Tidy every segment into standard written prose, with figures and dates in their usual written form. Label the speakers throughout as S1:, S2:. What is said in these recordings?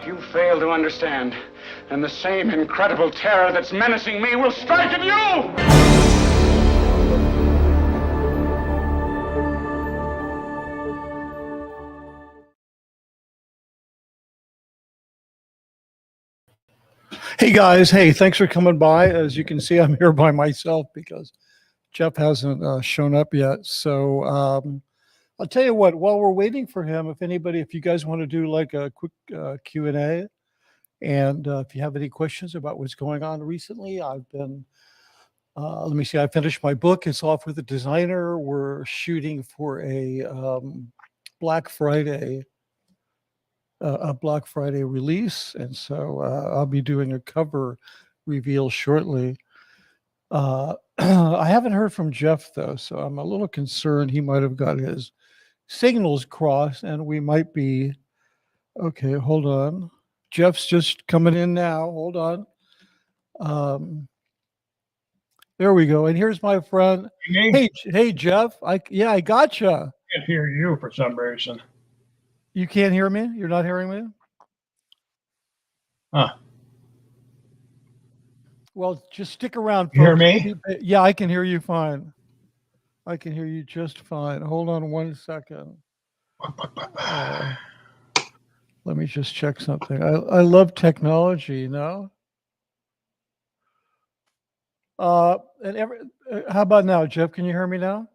S1: If you fail to understand, then the same incredible terror that's menacing me will strike at you!
S2: Hey guys, hey, thanks for coming by. As you can see, I'm here by myself because Jeff hasn't shown up yet. So I'll tell you what, while we're waiting for him, if you guys want to do like a quick Q&A, and if you have any questions about what's going on recently, I've been, let me see, I finished my book. It's off with a designer. We're shooting for a Black Friday release, and so I'll be doing a cover reveal shortly. I haven't heard from Jeff though, so I'm a little concerned he might have got his signals crossed, and we might be okay. Hold on, Jeff's just coming in now. Hold on. There we go. And here's my friend. Hey, Jeff. I gotcha.
S3: I can't hear you for some reason.
S2: You can't hear me? You're not hearing me?
S3: Huh.
S2: Well, just stick around, folks.
S3: You hear me?
S2: Yeah, I can hear you fine. I can hear you just fine. Hold on 1 second. Let me just check something. I love technology, you know? How about now, Jeff? Can you hear me now?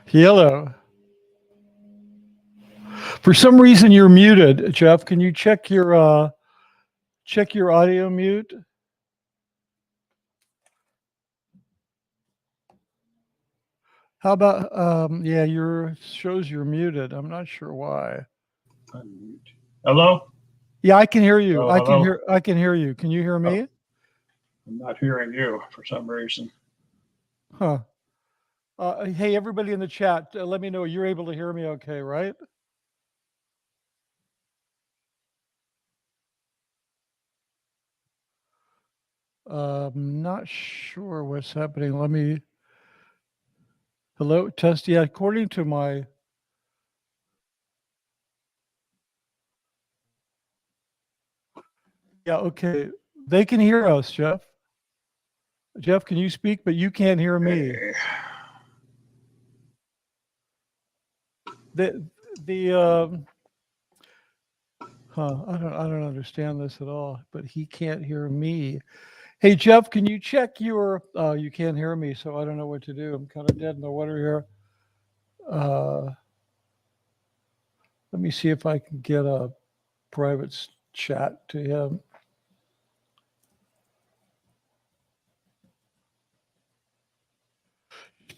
S2: Hello. For some reason, you're muted, Jeff. Can you check your audio mute? How about yeah, shows you're muted. I'm not sure why.
S3: Unmute. Hello?
S2: Yeah, I can hear you.
S3: Hello?
S2: I can hear you. Can you hear me?
S3: Oh, I'm not hearing you for some reason.
S2: Huh. Hey, everybody in the chat, let me know you're able to hear me okay, right? Not sure what's happening. Hello, test. Yeah, according to my, yeah, okay. They can hear us, Jeff. Jeff, can you speak? But you can't hear me.
S3: Hey.
S2: I don't understand this at all, but he can't hear me. Hey, Jeff, can you check your, you can't hear me, so I don't know what to do. I'm kind of dead in the water here. Let me see if I can get a private chat to him.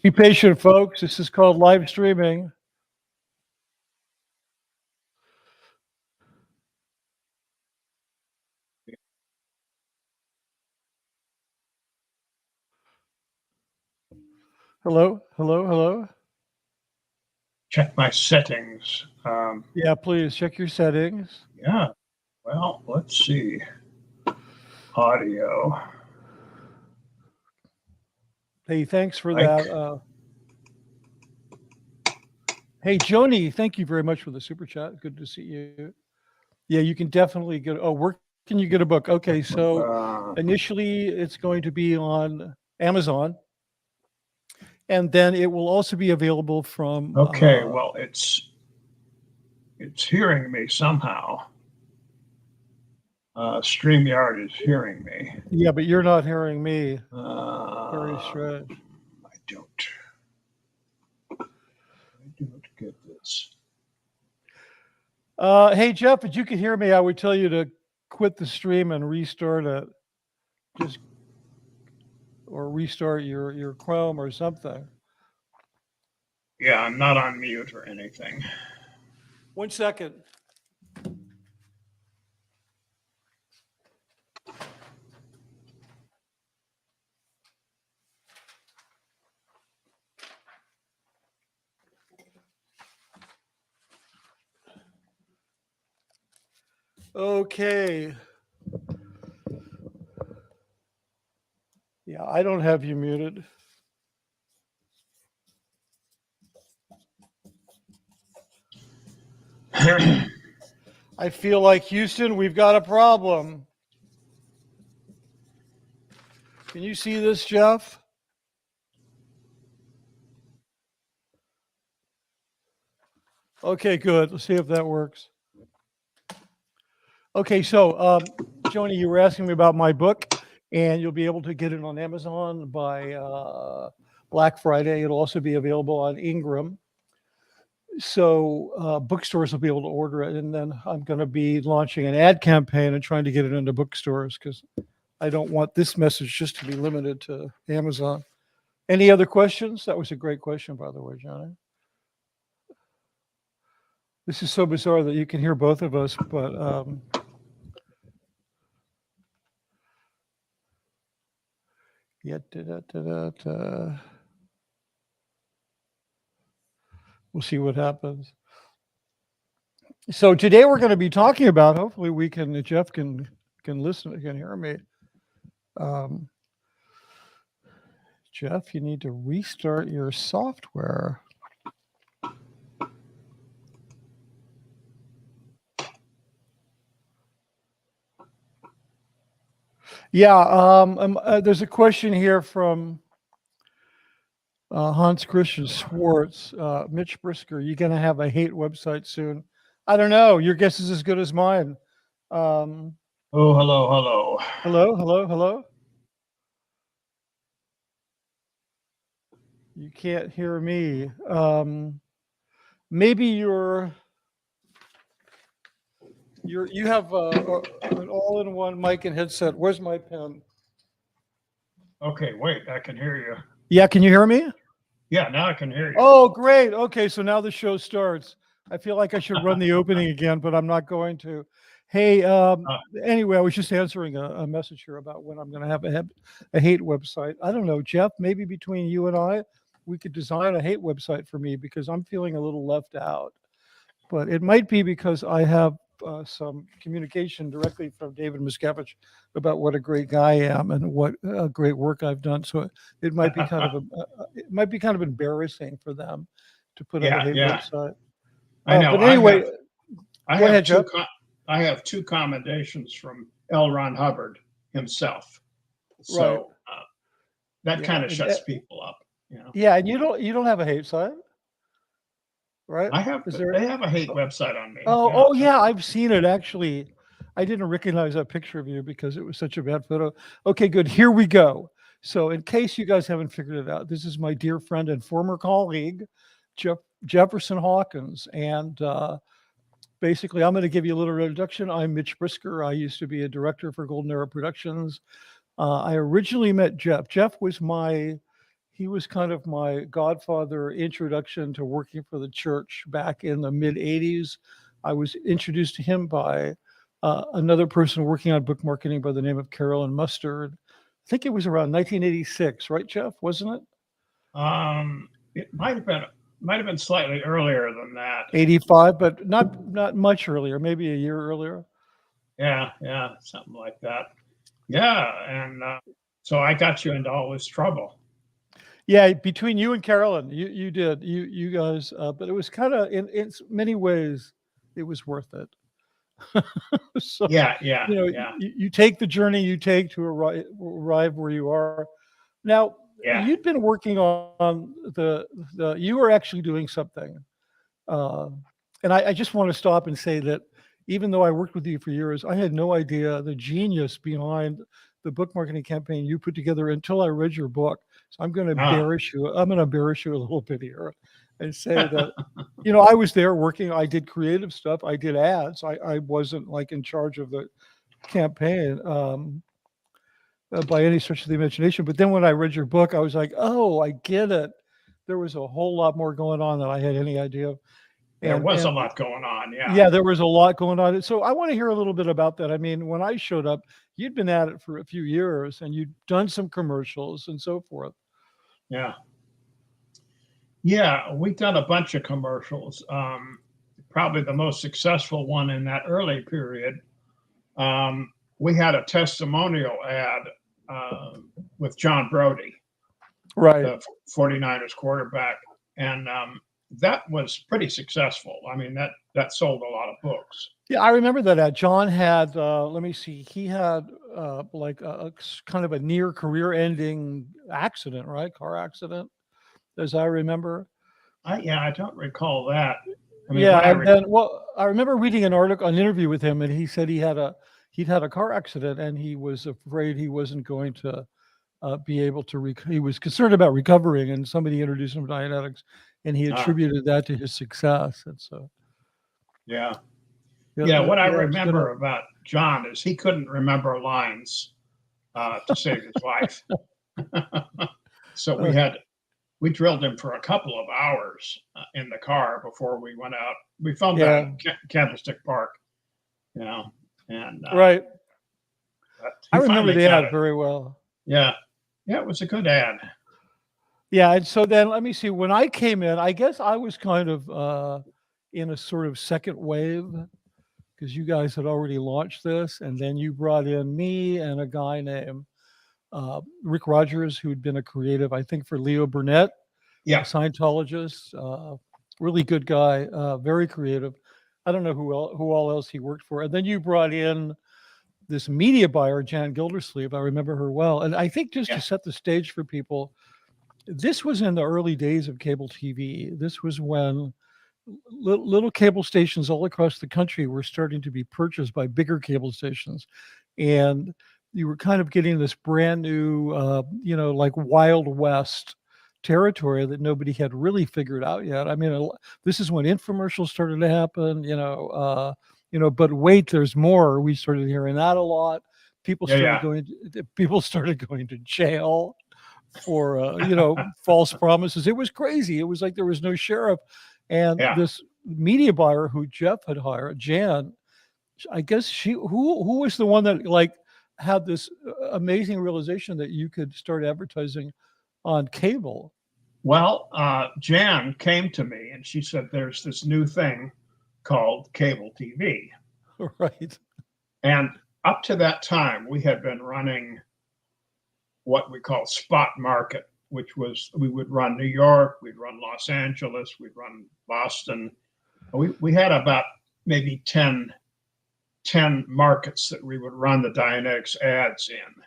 S2: Be patient, folks. This is called live streaming. Hello, hello, hello.
S3: Check my settings.
S2: Yeah, please check your settings.
S3: Yeah. Well, let's see. Audio.
S2: Hey, thanks for that. Hey, Joni, thank you very much for the super chat. Good to see you. Yeah, you can definitely get. Oh, where can you get a book? Okay, so initially it's going to be on Amazon, and then it will also be available from.
S3: Okay, well, it's hearing me somehow. StreamYard is hearing me.
S2: Yeah, but you're not hearing me. Very strange.
S3: I don't get this.
S2: Hey, Jeff, if you could hear me, I would tell you to quit the stream and restart it. Or restart your Chrome or something.
S3: Yeah, I'm not on mute or anything.
S2: 1 second. Okay. Yeah, I don't have you muted.
S3: here.
S2: I feel like Houston, we've got a problem. Can you see this, Jeff? Okay, good. Let's see if that works. Okay, so Joni, you were asking me about my book, and you'll be able to get it on Amazon by Black Friday. It'll also be available on Ingram. So bookstores will be able to order it, and then I'm going to be launching an ad campaign and trying to get it into bookstores because I don't want this message just to be limited to Amazon. Any other questions? That was a great question, by the way, Johnny. This is so bizarre that you can hear both of us, but yeah, we'll see what happens. So today we're going to be talking about, hopefully we can, Jeff can listen, can hear me. Jeff, you need to restart your software. Yeah, there's a question here from Hans Christian Schwartz. Mitch Brisker, you going to have a hate website soon? I don't know. Your guess is as good as mine.
S3: Oh, hello.
S2: Hello. You can't hear me. Maybe you have an all-in-one mic and headset. Where's my pen?
S3: Okay, wait, I can hear you.
S2: Yeah, can you hear me?
S3: Yeah, now I can hear you.
S2: Oh, great. Okay, so now the show starts. I feel like I should run the opening again, but I'm not going to. Hey, anyway, I was just answering a message here about when I'm going to have a hate website. I don't know, Jeff, maybe between you and I, we could design a hate website for me because I'm feeling a little left out. But it might be because I have some communication directly from David Miscavige about what a great guy I am and what great work I've done. So it might be kind of embarrassing for them to put up a hate website.
S3: I know.
S2: But anyway,
S3: I
S2: go ahead, Jeff.
S3: I have two commendations from L. Ron Hubbard himself. So that kind of shuts people up. You know?
S2: Yeah, and you don't have a hate site, right?
S3: They have a hate website on me.
S2: Oh yeah, I've seen it actually. I didn't recognize that picture of you because it was such a bad photo. Okay, good. Here we go. So in case you guys haven't figured it out, this is my dear friend and former colleague, Jefferson Hawkins. And basically, I'm going to give you a little introduction. I'm Mitch Brisker. I used to be a director for Golden Era Productions. I originally met Jeff. Jeff was he was kind of my godfather introduction to working for the church back in the mid 80s. I was introduced to him by another person working on book marketing by the name of Carolyn Mustard. I think it was around 1986, right, Jeff? Wasn't it?
S3: It might have been slightly earlier than that.
S2: 85, but not much earlier, maybe a year earlier.
S3: Yeah, something like that. Yeah, and so I got you into all this trouble.
S2: Yeah, between you and Carolyn, you did, you guys, but it was kind of in many ways, it was worth it. So, you take the journey you take to arrive where you are. Now, you'd been working on you were actually doing something, and I just want to stop and say that even though I worked with you for years, I had no idea the genius behind the book marketing campaign you put together until I read your book. So I'm going to embarrass you. I'm going to embarrass you a little bit here and say that, I was there working. I did creative stuff. I did ads. I wasn't like in charge of the campaign by any stretch of the imagination. But then when I read your book, I was like, oh, I get it. There was a whole lot more going on than I had any idea of.
S3: There was a lot going on, yeah.
S2: Yeah, there was a lot going on. So I want to hear a little bit about that. I mean, when I showed up, you'd been at it for a few years and you'd done some commercials and so forth.
S3: Yeah. Yeah, we've done a bunch of commercials. Probably the most successful one in that early period. We had a testimonial ad with John Brody,
S2: right,
S3: the 49ers quarterback. And that was pretty successful. I mean, that sold a lot of books.
S2: Yeah, I remember that ad. John had, let me see, he had like kind of a near career-ending accident, right? Car accident, as I remember.
S3: I don't recall that. I mean,
S2: Yeah,
S3: what
S2: and then well, I remember reading an interview with him, and he said he'd had a car accident, and he was afraid he wasn't going to be able to. He was concerned about recovering, and somebody introduced him to Dianetics, and he attributed that to his success. And so,
S3: yeah. What I
S2: it's
S3: remember about John is he couldn't remember lines to save his life. So we drilled him for a couple of hours in the car before we went out. We filmed that in Candlestick Park, you know, and
S2: right. I
S3: he
S2: remember
S3: finally
S2: the
S3: got
S2: ad
S3: it.
S2: very well.
S3: Yeah, it was a good ad.
S2: Yeah, and so then let me see. When I came in, I guess I was kind of in a sort of second wave because you guys had already launched this, and then you brought in me and a guy named Rick Rogers, who'd been a creative, I think, for Leo Burnett, a
S3: Yeah,
S2: Scientologist, really good guy, very creative. I don't know who all else he worked for, and then you brought in this media buyer, Jan Gildersleeve. I remember her well, and I think just to set the stage for people, this was in the early days of cable TV. This was when little cable stations all across the country were starting to be purchased by bigger cable stations, and you were kind of getting this brand new, like Wild West territory that nobody had really figured out yet. I mean, this is when infomercials started to happen. But wait, there's more. We started hearing that a lot. People started going to jail for false promises. It was crazy. It was like there was no sheriff. And this media buyer who Jeff had hired, Jan, I guess who was the one that like had this amazing realization that you could start advertising on cable?
S3: Well, Jan came to me and she said, "There's this new thing called cable TV."
S2: Right.
S3: And up to that time, we had been running what we call spot market, which was we would run New York, we'd run Los Angeles, we'd run Boston. We had about maybe 10 markets that we would run the Dianetics ads in.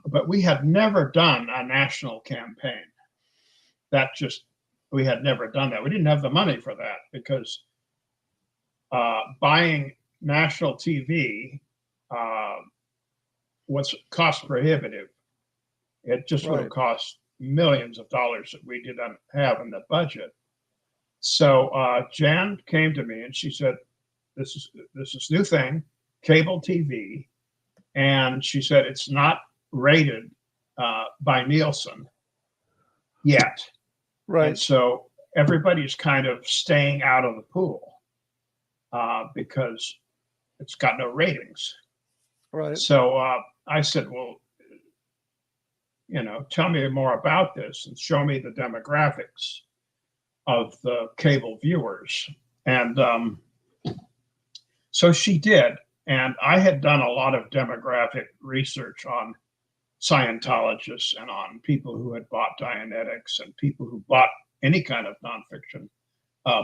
S3: But we had never done a national campaign. We had never done that. We didn't have the money for that because buying national TV was cost prohibitive. It just would have cost millions of dollars that we didn't have in the budget. So Jan came to me and she said, "This is new thing, cable TV," and she said it's not rated by Nielsen yet.
S2: Right.
S3: And so everybody's kind of staying out of the pool because it's got no ratings.
S2: Right.
S3: So I said, "Well, tell me more about this and show me the demographics of the cable viewers." And so she did. And I had done a lot of demographic research on Scientologists and on people who had bought Dianetics and people who bought any kind of nonfiction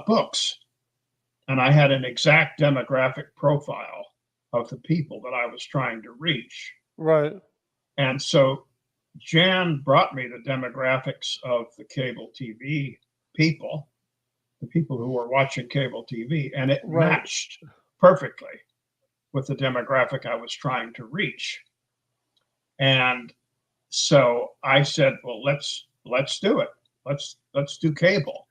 S3: books. And I had an exact demographic profile of the people that I was trying to reach.
S2: Right.
S3: And so Jan brought me the demographics of the cable TV people, the people who were watching cable TV, and it matched perfectly with the demographic I was trying to reach. And so I said, "Well, let's do it. Let's do cable."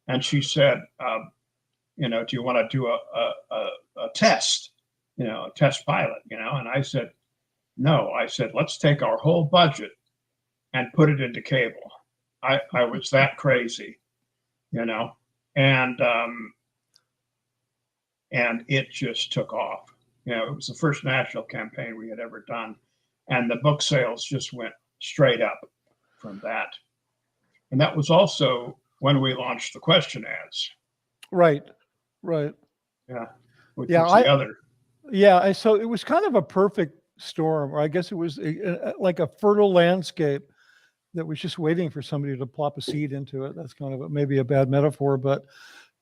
S3: And she said, "Do you want to do a test, a test pilot?" And I said, "No." I said, "Let's take our whole budget and put it into cable." I was that crazy, and it just took off. It was the first national campaign we had ever done, and the book sales just went straight up from that. And that was also when we launched the question ads.
S2: Right.
S3: Yeah. Which was the other.
S2: Yeah. So it was kind of a perfect storm, or I guess it was like a fertile landscape that was just waiting for somebody to plop a seed into it. That's kind of maybe a bad metaphor, but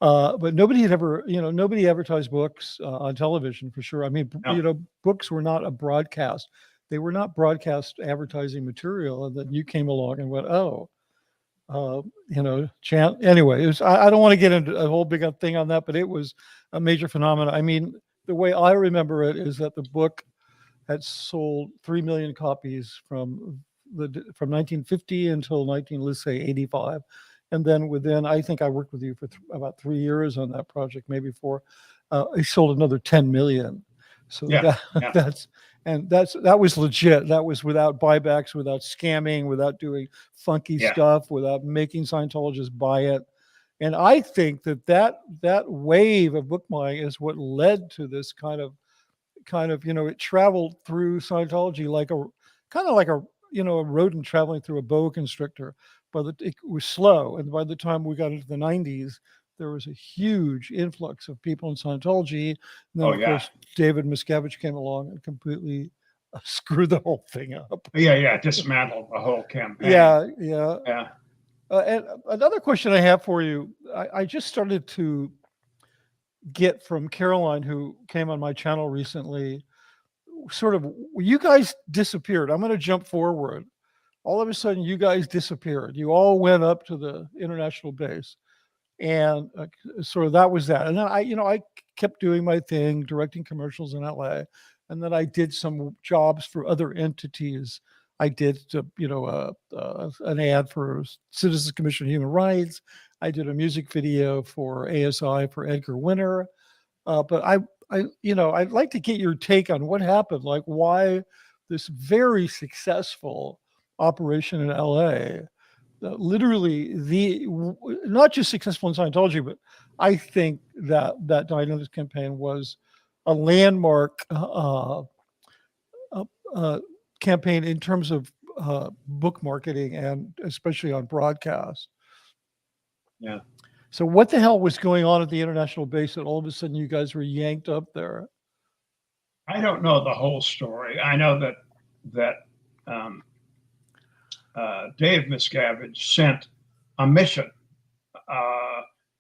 S2: nobody had ever, nobody advertised books on television for sure. I mean,
S3: No.
S2: books were not a broadcast. They were not broadcast advertising material. And then you came along and went, oh, anyway, it was, I don't want to get into a whole big thing on that, but it was a major phenomenon. I mean, the way I remember it is that the book had sold 3 million copies from 1950 until let's say 85. And then I think I worked with you for about 3 years on that project, maybe 4. It sold another 10 million. So that was legit. That was without buybacks, without scamming, without doing funky stuff, without making Scientologists buy it. And I think that wave of book buying is what led to this kind of, it traveled through Scientology like a rodent traveling through a boa constrictor. But it was slow. And by the time we got into the 90s, there was a huge influx of people in Scientology. And then, of course, David Miscavige came along and completely screwed the whole thing up.
S3: Dismantled the whole campaign.
S2: Yeah. And another question I have for you, I just started to get from Caroline, who came on my channel recently, sort of, you guys disappeared. I'm going to jump forward. All of a sudden, you guys disappeared. You all went up to the international base, and sort of that was that. And then I kept doing my thing, directing commercials in LA, and then I did some jobs for other entities. I did, an ad for Citizens Commission on Human Rights. I did a music video for ASI for Edgar Winter. But I'd like to get your take on what happened, like why this very successful operation in LA, literally not just successful in Scientology, but I think that Dianetics campaign was a landmark campaign in terms of book marketing and especially on broadcast.
S3: Yeah.
S2: So what the hell was going on at the international base that all of a sudden you guys were yanked up there?
S3: I don't know the whole story. I know that Dave Miscavige sent a mission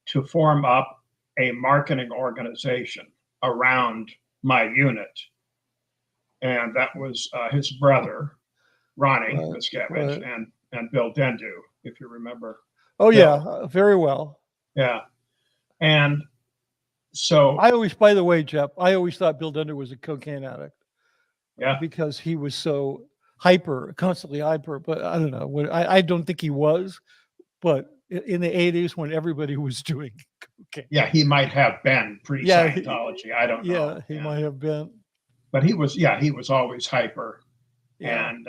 S3: to form up a marketing organization around my unit. And that was his brother, Ronnie Miscavige, and Bill Dendu, if you remember.
S2: Oh, Bill. Yeah, very well.
S3: Yeah. And so
S2: by the way, Jeff, I always thought Bill Dendu was a cocaine addict.
S3: Yeah.
S2: Because he was so constantly hyper, but I don't know. I don't think he was, but in the 80s when everybody was doing cocaine.
S3: Yeah, he might have been pre-Scientology. I don't know.
S2: Yeah, he might have been.
S3: But he was always hyper and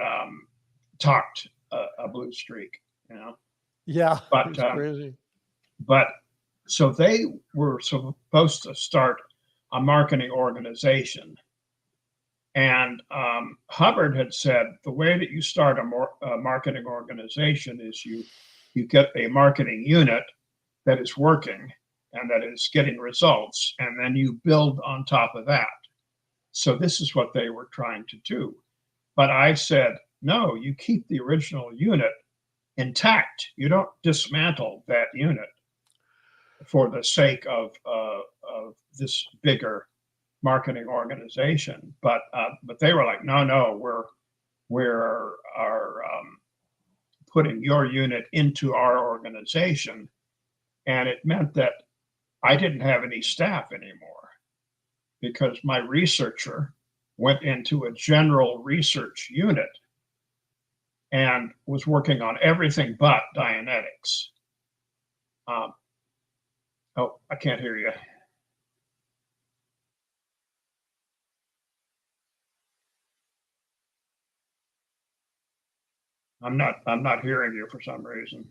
S3: talked a blue streak,
S2: Yeah,
S3: but
S2: crazy.
S3: But so they were supposed to start a marketing organization. And Hubbard had said the way that you start a marketing organization is you get a marketing unit that is working and that is getting results, and then you build on top of that. So this is what they were trying to do. But I said, no, you keep the original unit intact. You don't dismantle that unit for the sake of this bigger marketing organization. But they were like, no, we're putting your unit into our organization. And it meant that I didn't have any staff anymore because my researcher went into a general research unit and was working on everything but Dianetics. Oh, I can't hear you. I'm not hearing you for some reason.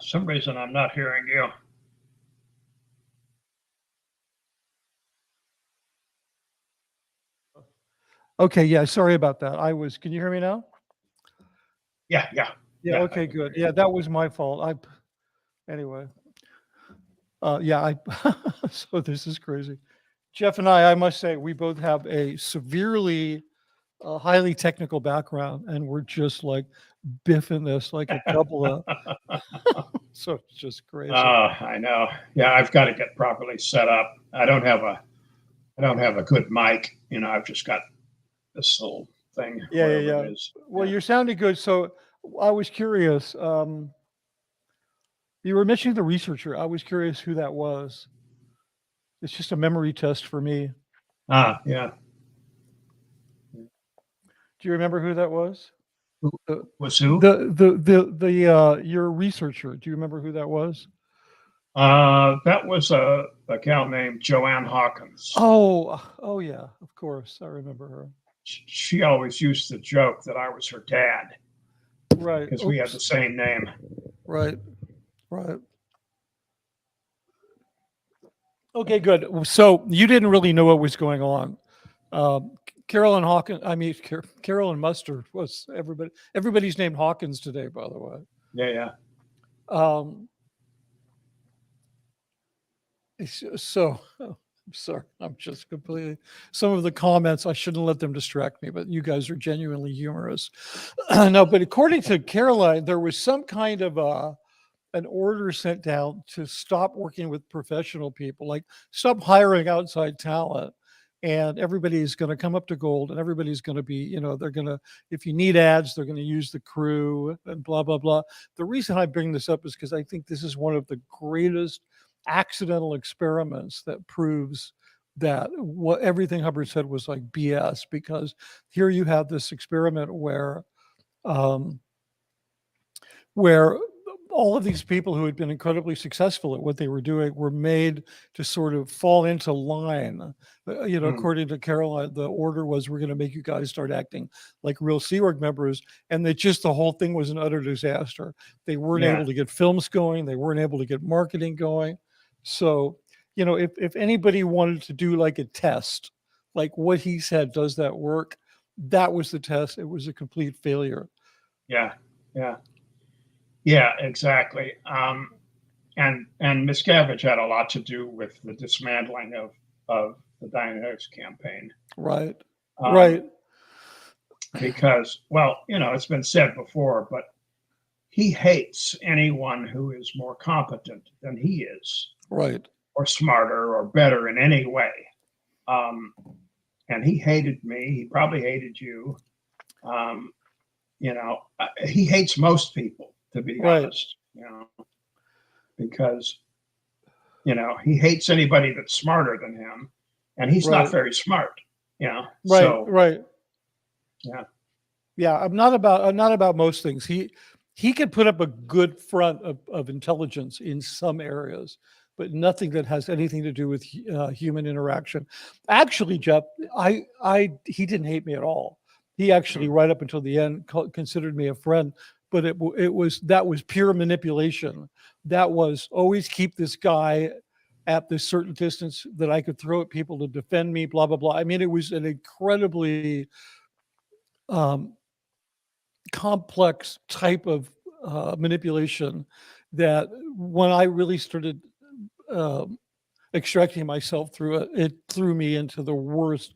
S3: Some reason I'm not hearing you.
S2: Okay, yeah, sorry about that. Can you hear me now?
S3: Yeah.
S2: Yeah, okay, good. Yeah, that was my fault. Anyway. Yeah, so this is crazy. Jeff and I must say, we both have a severely, highly technical background, and we're just like biffing this like a couple of, so it's just crazy.
S3: I know. Yeah, I've got to get properly set up. I don't have a good mic. I've just got this little thing.
S2: Yeah.
S3: It is.
S2: Well, you're sounding good. So I was curious. You were mentioning the researcher. I was curious who that was. It's just a memory test for me.
S3: Yeah.
S2: Do you remember who that was?
S3: Was who?
S2: Your researcher. Do you remember who that was?
S3: That was a gal named Joanne Hawkins.
S2: Oh yeah, of course. I remember her.
S3: She always used the joke that I was her dad.
S2: Right.
S3: Because we had the same name.
S2: Right. Okay, good. So you didn't really know what was going on. Carolyn Hawkins, Carolyn Mustard was everybody's named Hawkins today, by the way.
S3: Yeah.
S2: So I'm sorry. I'm just completely, some of the comments, I shouldn't let them distract me, but you guys are genuinely humorous. No, but according to Caroline, there was some kind of an order sent down to stop working with professional people, like stop hiring outside talent. And everybody's going to come up to gold, and everybody's going to be, they're going to, if you need ads, they're going to use the crew and blah, blah, blah. The reason I bring this up is because I think this is one of the greatest accidental experiments that proves that what everything Hubbard said was like BS, because here you have this experiment where all of these people who had been incredibly successful at what they were doing were made to sort of fall into line. According to Caroline, the order was, we're going to make you guys start acting like real Sea Org members. And that just the whole thing was an utter disaster. They weren't able to get films going. They weren't able to get marketing going. So, if anybody wanted to do like a test, like what he said, does that work? That was the test. It was a complete failure.
S3: Yeah, exactly. And Miscavige had a lot to do with the dismantling of the Dianetics campaign.
S2: Right.
S3: Because, it's been said before, but he hates anyone who is more competent than he is.
S2: Right.
S3: Or smarter or better in any way. And he hated me. He probably hated you. He hates most people, to be honest, because, he hates anybody that's smarter than him, and he's not very smart,
S2: Right. Yeah. I'm not about most things. He could put up a good front of intelligence in some areas, but nothing that has anything to do with human interaction. Actually, Jeff, he didn't hate me at all. He actually, right up until the end, considered me a friend, but that was pure manipulation. That was always keep this guy at this certain distance that I could throw at people to defend me, blah, blah, blah. I mean, it was an incredibly complex type of manipulation that when I really started extracting myself through it, it threw me into the worst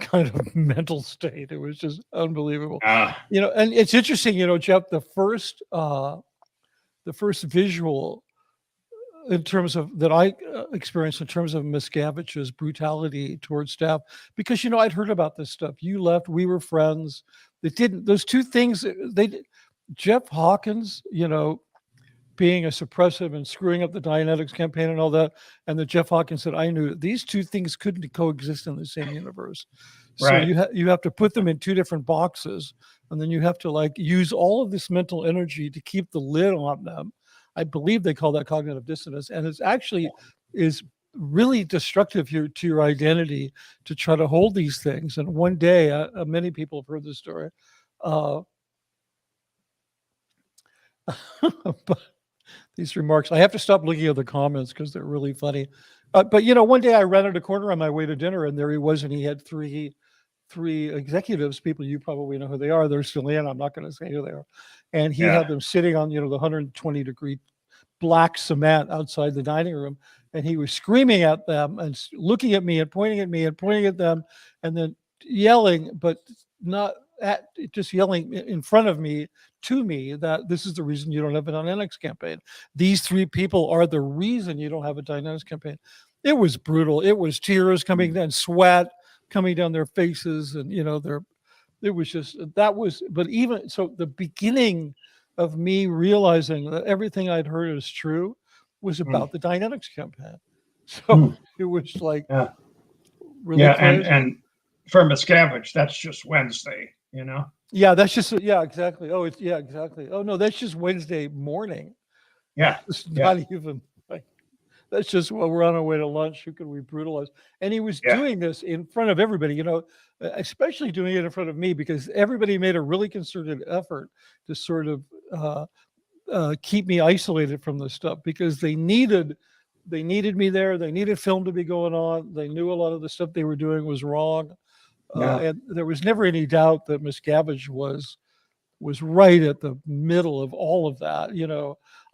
S2: kind of mental state. It was just unbelievable. And it's interesting, Jeff, the first visual in terms of that I experienced in terms of Miscavige's brutality towards staff, because I'd heard about this stuff. You left, we were friends. Those two things, Jeff Hawkins, being a suppressive and screwing up the Dianetics campaign and all that, and the Jeff Hawkins that I knew, these two things couldn't coexist in the same universe. So you have to put them in two different boxes, and then you have to use all of this mental energy to keep the lid on them. I believe they call that cognitive dissonance, and it's actually is really destructive to your identity to try to hold these things. And one day, many people have heard this story. But these remarks. I have to stop looking at the comments because they're really funny. But one day I rounded a corner on my way to dinner, and there he was, and he had three executives, people you probably know who they are. They're still in. I'm not going to say who they are. And he had them sitting on the 120-degree black cement outside the dining room, and he was screaming at them and looking at me and pointing at them, and then yelling, but not at, just yelling in front of me, to me, that this is the reason you don't have a Dianetics campaign. These three people are the reason you don't have a Dianetics campaign. It was brutal. It was tears coming down, sweat coming down their faces, and it was just, but even so, the beginning of me realizing that everything I'd heard is true was about the Dianetics campaign. So it was like really crazy.
S3: And for Miscavige, that's just Wednesday,
S2: Yeah, that's just exactly. Oh, exactly. Oh no, that's just Wednesday morning.
S3: Yeah,
S2: it's not even like, that's just while we're on our way to lunch. Who can we brutalize? And he was doing this in front of everybody, especially doing it in front of me, because everybody made a really concerted effort to sort of keep me isolated from this stuff, because they needed me there. They needed film to be going on. They knew a lot of the stuff they were doing was wrong. And there was never any doubt that Miscavige was right at the middle of all of that.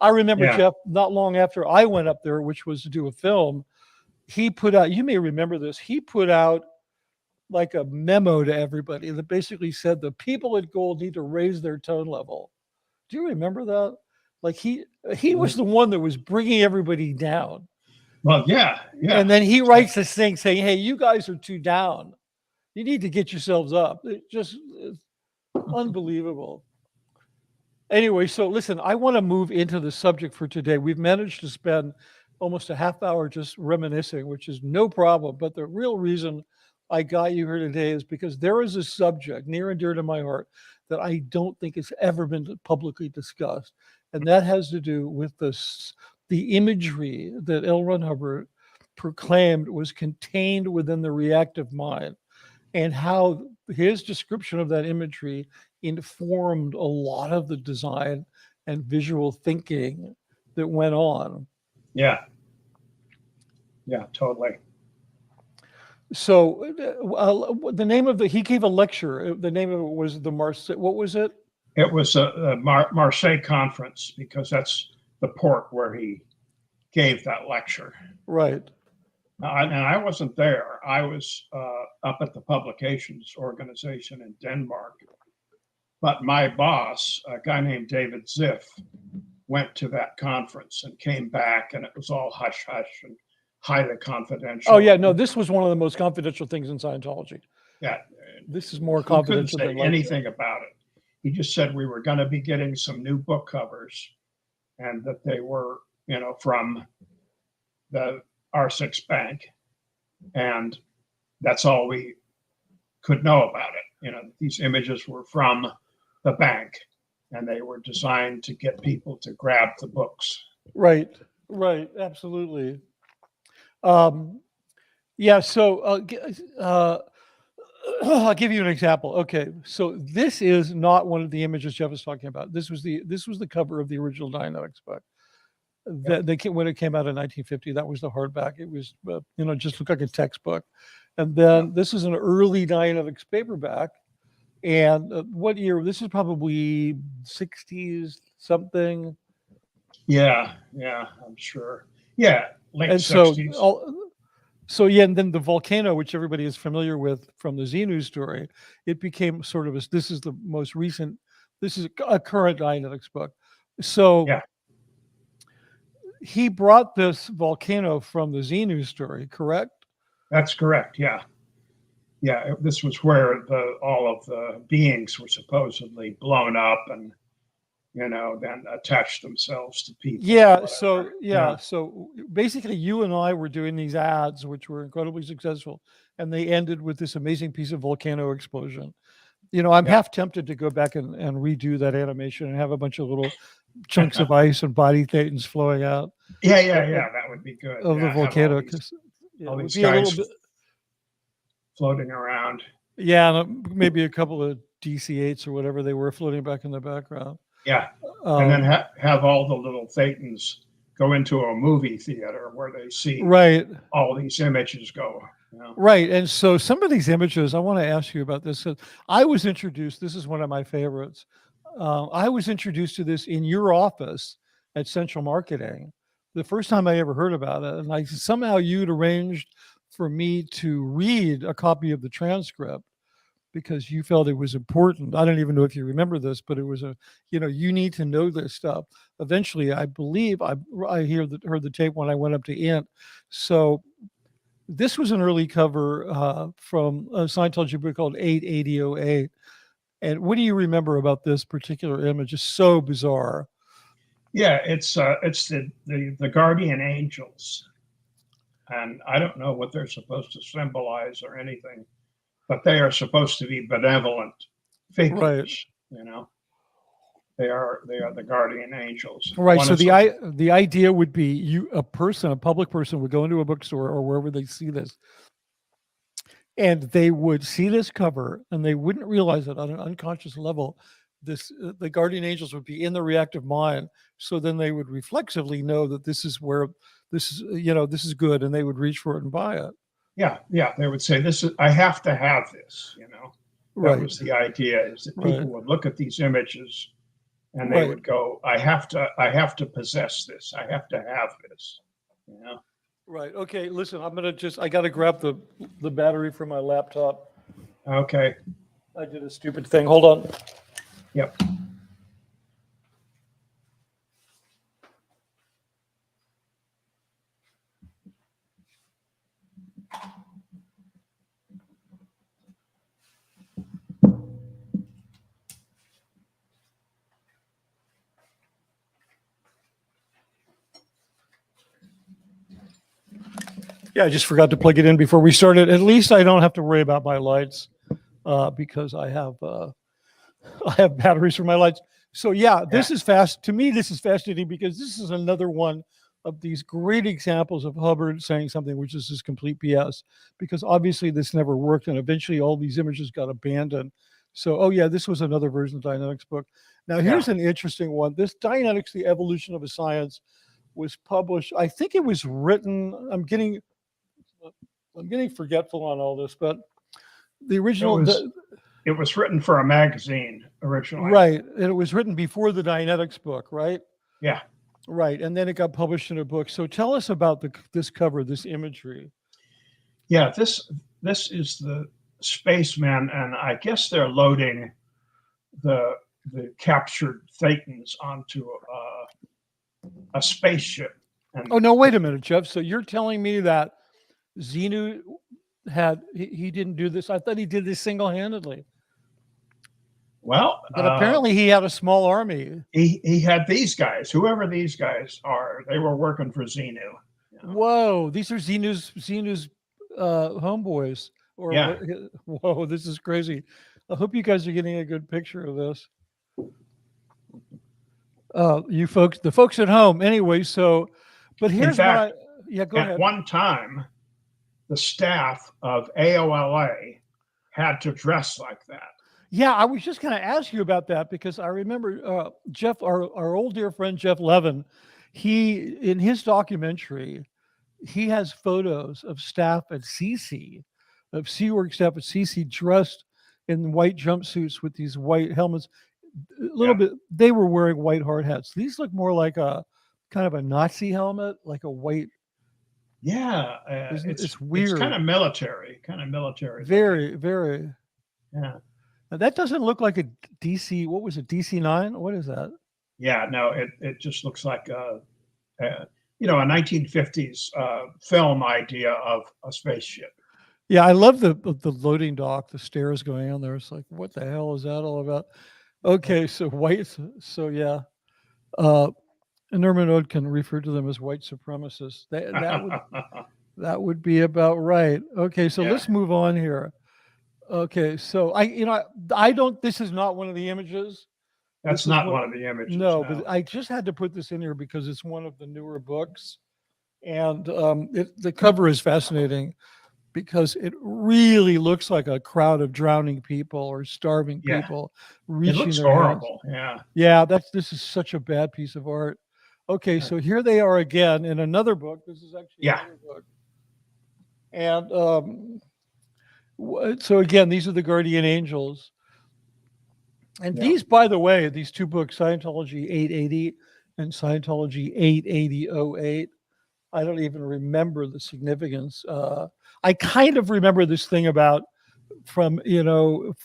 S2: I remember Jeff, not long after I went up there, which was to do a film, he put out, you may remember this, he put out like a memo to everybody that basically said the people at Gold need to raise their tone level. Do you remember that? Like he was the one that was bringing everybody down.
S3: Well, yeah.
S2: And then he writes this thing saying, hey, you guys are too down. You need to get yourselves up. It's unbelievable. Anyway, so listen, I want to move into the subject for today. We've managed to spend almost a half hour just reminiscing, which is no problem. But the real reason I got you here today is because there is a subject near and dear to my heart that I don't think has ever been publicly discussed. And that has to do with the imagery that L. Ron Hubbard proclaimed was contained within the reactive mind, and how his description of that imagery informed a lot of the design and visual thinking that went on.
S3: Yeah, totally.
S2: So the name of he gave a lecture. The name of it was the Marseille. What was it?
S3: It was a Marseille conference, because that's the port where he gave that lecture.
S2: Right.
S3: And I wasn't there. I was up at the publications organization in Denmark. But my boss, a guy named David Ziff, went to that conference and came back, and it was all hush hush and highly confidential.
S2: Oh yeah, no, this was one of the most confidential things in Scientology.
S3: Yeah,
S2: this is more confidential.
S3: He couldn't say anything about it. He just said we were going to be getting some new book covers, and that they were, from the R6 Bank, and that's all we could know about it. These images were from the bank, and they were designed to get people to grab the books.
S2: Right, absolutely. So I'll give you an example. Okay, so this is not one of the images Jeff was talking about. This was the cover of the original Dianetics book. When it came out in 1950, that was the hardback. It was just looked like a textbook. And then this is an early Dianetics paperback. And what year? This is probably 60s something.
S3: Yeah, I'm sure. Yeah, late
S2: and
S3: 60s.
S2: And then the volcano, which everybody is familiar with from the Z News story, it became sort of this is the most recent. This is a current Dianetics book. So he brought this volcano from the Z News story, correct?
S3: That's correct. Yeah. This was where all of the beings were supposedly blown up and, then attached themselves to people.
S2: Yeah. So basically, you and I were doing these ads, which were incredibly successful, and they ended with this amazing piece of volcano explosion. I'm half tempted to go back and redo that animation and have a bunch of little chunks of ice and body thetans flowing out.
S3: Yeah. That would be good.
S2: Of the volcano.
S3: All these guys floating around.
S2: Yeah, maybe a couple of DC-8s or whatever they were floating back in the background.
S3: Yeah. And then have all the little Thetans go into a movie theater where they see
S2: right.
S3: all these images go.
S2: Right. And so some of these images, I want to ask you about this. I was introduced, this is one of my favorites. I was introduced to this in your office at Central Marketing, the first time I ever heard about it. And somehow you'd arranged for me to read a copy of the transcript because you felt it was important. I don't even know if you remember this, but it was you need to know this stuff. Eventually, I believe I heard the tape when I went up to Ant. So this was an early cover from a Scientology book called 88008. And what do you remember about this particular image? It's so bizarre.
S3: Yeah, it's the guardian angels, and I don't know what they're supposed to symbolize or anything, but they are supposed to be benevolent figures. Right. They are the guardian angels.
S2: Right. So the idea would be a public person would go into a bookstore or wherever they see this, and they would see this cover and they wouldn't realize it on an unconscious level. The guardian angels would be in the reactive mind. So then they would reflexively know that this is good, and they would reach for it and buy it.
S3: Yeah. They would say, I have to have this, That was the idea, is that people would look at these images and they would go, I have to possess this. I have to have this,
S2: Right. Okay. Listen, I got to grab the battery from my laptop.
S3: Okay.
S2: I did a stupid thing. Hold on.
S3: Yep.
S2: Yeah, I just forgot to plug it in before we started. At least I don't have to worry about my lights because I have batteries for my lights. So this is fast. To me, this is fascinating because this is another one of these great examples of Hubbard saying something which is just complete BS, because obviously this never worked, and eventually all these images got abandoned. So, this was another version of the Dianetics book. Now, here's an interesting one. This Dianetics, The Evolution of a Science, was published. I think it was written. I'm getting forgetful on all this, but the original.
S3: It was written for a magazine originally.
S2: Right. And it was written before the Dianetics book, right?
S3: Yeah.
S2: Right. And then it got published in a book. So tell us about this cover, this imagery.
S3: Yeah, this is the spacemen, and I guess they're loading the captured Thetans onto a spaceship.
S2: Oh, no, wait a minute, Jeff. So you're telling me that Xenu he didn't do this? I thought he did this single-handedly.
S3: Well,
S2: but apparently he had a small army.
S3: He had these guys, whoever these guys are. They were working for Xenu.
S2: Whoa, these are Xenu's homeboys. Whoa, this is crazy. I hope you guys are getting a good picture of this. You folks, the folks at home. Anyway, but here's go ahead.
S3: At one time, the staff of AOLA had to dress like that.
S2: Yeah, I was just going to ask you about that because I remember Jeff, our old dear friend Jeff Levin, in his documentary, he has photos of staff at CC, of SeaWorks staff at CC dressed in white jumpsuits with these white helmets. Bit, they were wearing white hard hats. These look more like a kind of a Nazi helmet, like a white.
S3: Yeah,
S2: it's weird.
S3: It's kind of military.
S2: Very, very.
S3: Yeah.
S2: Now, that doesn't look like a DC. What was it? DC-9? What is that?
S3: Yeah, no, it just looks like a 1950s film idea of a spaceship.
S2: Yeah, I love the loading dock, the stairs going on there. It's like, what the hell is that all about? Okay, so white. So yeah, Norman Odkin referred to them as white supremacists. That would be about right. Okay, so let's move on here. Okay, so I don't. This is not one of the images.
S3: That's not one of the images.
S2: No, but I just had to put this in here because it's one of the newer books, and the cover is fascinating. because it really looks like a crowd of drowning people or starving
S3: Yeah.
S2: people
S3: It
S2: reaching
S3: looks
S2: their hands.
S3: horrible. Yeah.
S2: Yeah, this is such a bad piece of art. Okay, so here they are again in another book. This is actually
S3: Yeah.
S2: another book. And so again, these are the guardian angels. And
S3: Yeah.
S2: these, by the way, these two books, Scientology 880 and Scientology 88008, I don't even remember the significance. I kind of remember this thing about from zero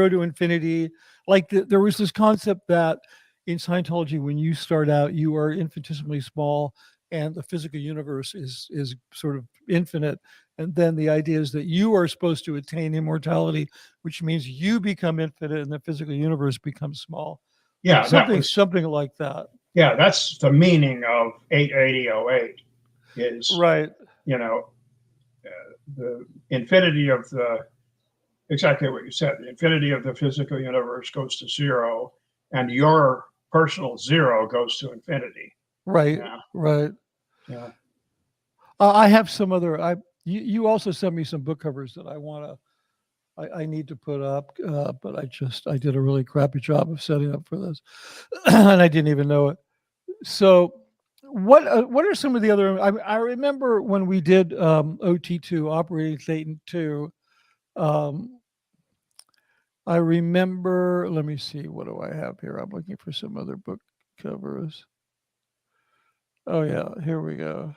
S2: to infinity. Like there was this concept that in Scientology, when you start out, you are infinitesimally small, and the physical universe is sort of infinite. And then the idea is that you are supposed to attain immortality, which means you become infinite, and the physical universe becomes small.
S3: Yeah.
S2: Something like that.
S3: Yeah, that's the meaning of 88008 is,
S2: Right.
S3: The infinity of exactly what you said, the infinity of the physical universe goes to zero, and your personal zero goes to infinity.
S2: Right.
S3: Yeah.
S2: Right.
S3: Yeah.
S2: I have some other. You also sent me some book covers that I need to put up, but I did a really crappy job of setting up for this, and I didn't even know it. So, what are some of the other? I remember when we did OT2, Operating Satan 2. I remember. Let me see. What do I have here? I'm looking for some other book covers. Oh yeah, here we go.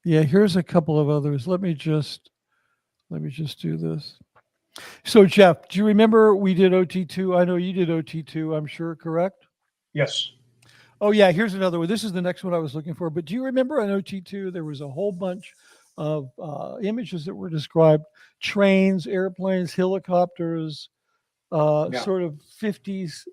S2: Yeah, here's a couple of others. Let me just do this. So Jeff, do you remember we did OT2? I know you did OT2, I'm sure, correct?
S3: Yes.
S2: Oh yeah, here's another one. This is the next one I was looking for. But do you remember on OT2 there was a whole bunch of images that were described: trains, airplanes, helicopters, sort of 50s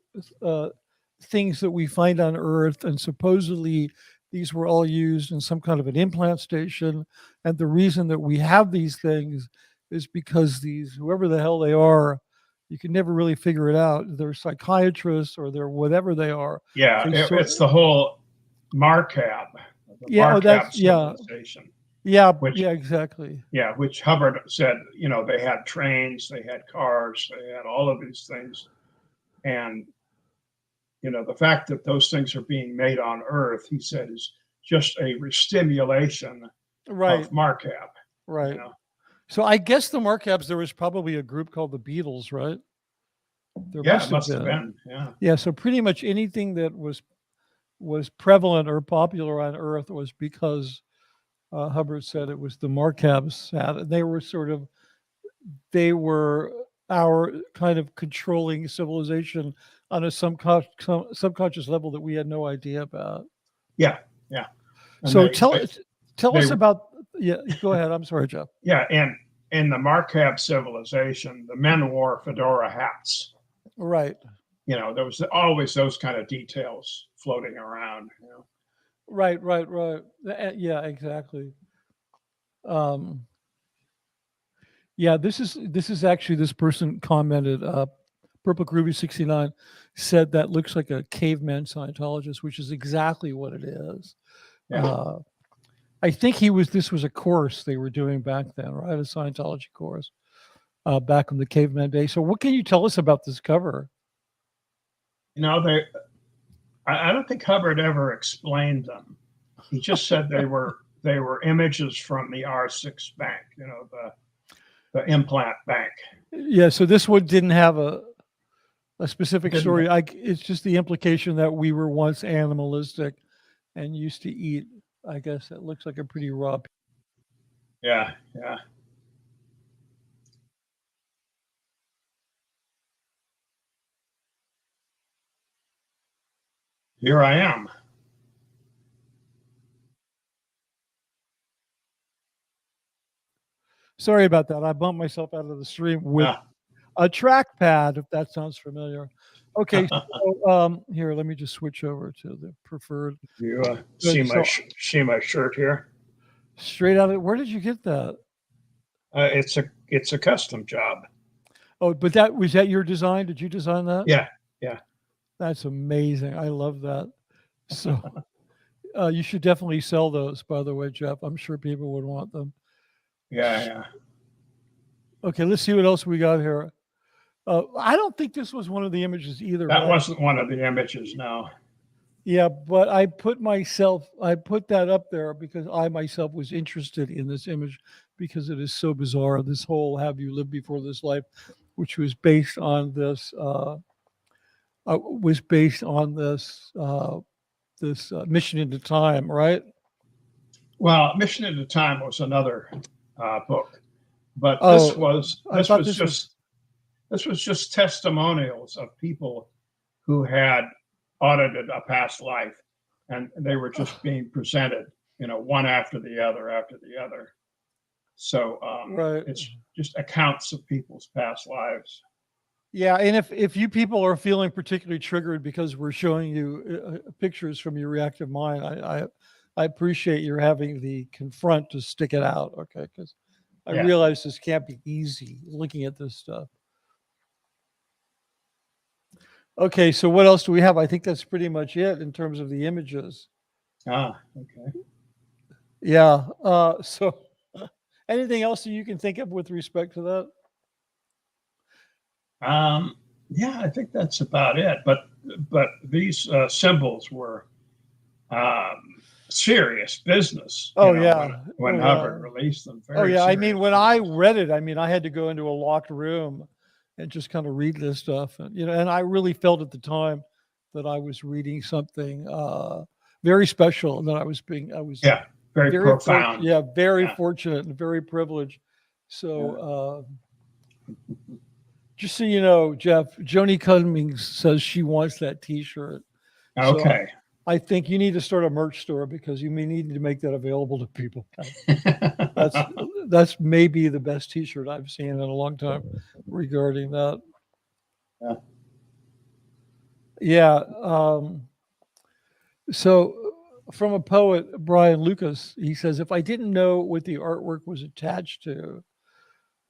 S2: things that we find on Earth, and supposedly these were all used in some kind of an implant station. And the reason that we have these things is because whoever the hell they are, you can never really figure it out. They're psychiatrists or they're whatever they are.
S3: Yeah, it's the whole Marcab. Civilization.
S2: Yeah, exactly.
S3: Yeah, which Hubbard said, they had trains, they had cars, they had all of these things. And, the fact that those things are being made on Earth, he said, is just a restimulation of Marcab.
S2: Right. So I guess the Marcabs, there was probably a group called the Beatles, right? There
S3: must have been. Yeah.
S2: Yeah. So pretty much anything that was prevalent or popular on Earth was because Hubbard said it was the Marcabs. They were our kind of controlling civilization on a subconscious level that we had no idea about.
S3: Yeah. Yeah.
S2: And so tell us about. Yeah, go ahead. I'm sorry, Jeff.
S3: Yeah, and in the Marcab civilization, the men wore fedora hats.
S2: Right.
S3: There was always those kind of details floating around.
S2: Right. Yeah, exactly. Yeah, this is actually, this person commented. Purple Groovy 69 said that looks like a caveman Scientologist, which is exactly what it is. Yeah. I think this was a course they were doing back then, right? A Scientology course back in the caveman day. So what can you tell us about this cover?
S3: I don't think Hubbard ever explained them. He just said they were images from the R6 bank, the implant bank.
S2: Yeah, so this one didn't have a specific story. It's just the implication that we were once animalistic and used to eat. I guess it looks like a pretty raw.
S3: Yeah. Here I am.
S2: Sorry about that. I bumped myself out of the stream with a trackpad, if that sounds familiar. Okay, so here, let me just switch over to the preferred.
S3: You see my shirt here?
S2: Straight out of, where did you get that?
S3: It's a custom job.
S2: Oh, but was that your design? Did you design that?
S3: Yeah.
S2: That's amazing. I love that. So You should definitely sell those, by the way, Jeff. I'm sure people would want them.
S3: Yeah.
S2: Okay, let's see what else we got here. I don't think this was one of the images either.
S3: That wasn't one of the images, no.
S2: Yeah, but I put that up there because I myself was interested in this image because it is so bizarre. This whole "Have you lived before this life," which was based on this Mission into Time, right?
S3: Well, Mission into Time was another book, but
S2: Oh,
S3: this was just testimonials of people who had audited a past life, and they were just being presented, one after the other. So
S2: right.
S3: it's just accounts of people's past lives.
S2: Yeah, and if you people are feeling particularly triggered because we're showing you pictures from your reactive mind, I appreciate your having the confront to stick it out, okay? Because I realize this can't be easy looking at this stuff. Okay, so what else do we have? I think that's pretty much it in terms of the images.
S3: Okay.
S2: Yeah. So anything else that you can think of with respect to that?
S3: Yeah, I think that's about it. But these symbols were serious business. When Hubbard released them. Very serious.
S2: I mean, when I read it, I had to go into a locked room and just kind of read this stuff, and I really felt at the time that I was reading something very special, and that I was
S3: very profound.
S2: Very fortunate and very privileged. So. Just so you know, Jeff, Joni Cummings says she wants that T-shirt.
S3: Okay.
S2: So I think you need to start a merch store because you may need to make that available to people. That's maybe the best T-shirt I've seen in a long time regarding that. Yeah. So from a poet, Brian Lucas, he says, if I didn't know what the artwork was attached to,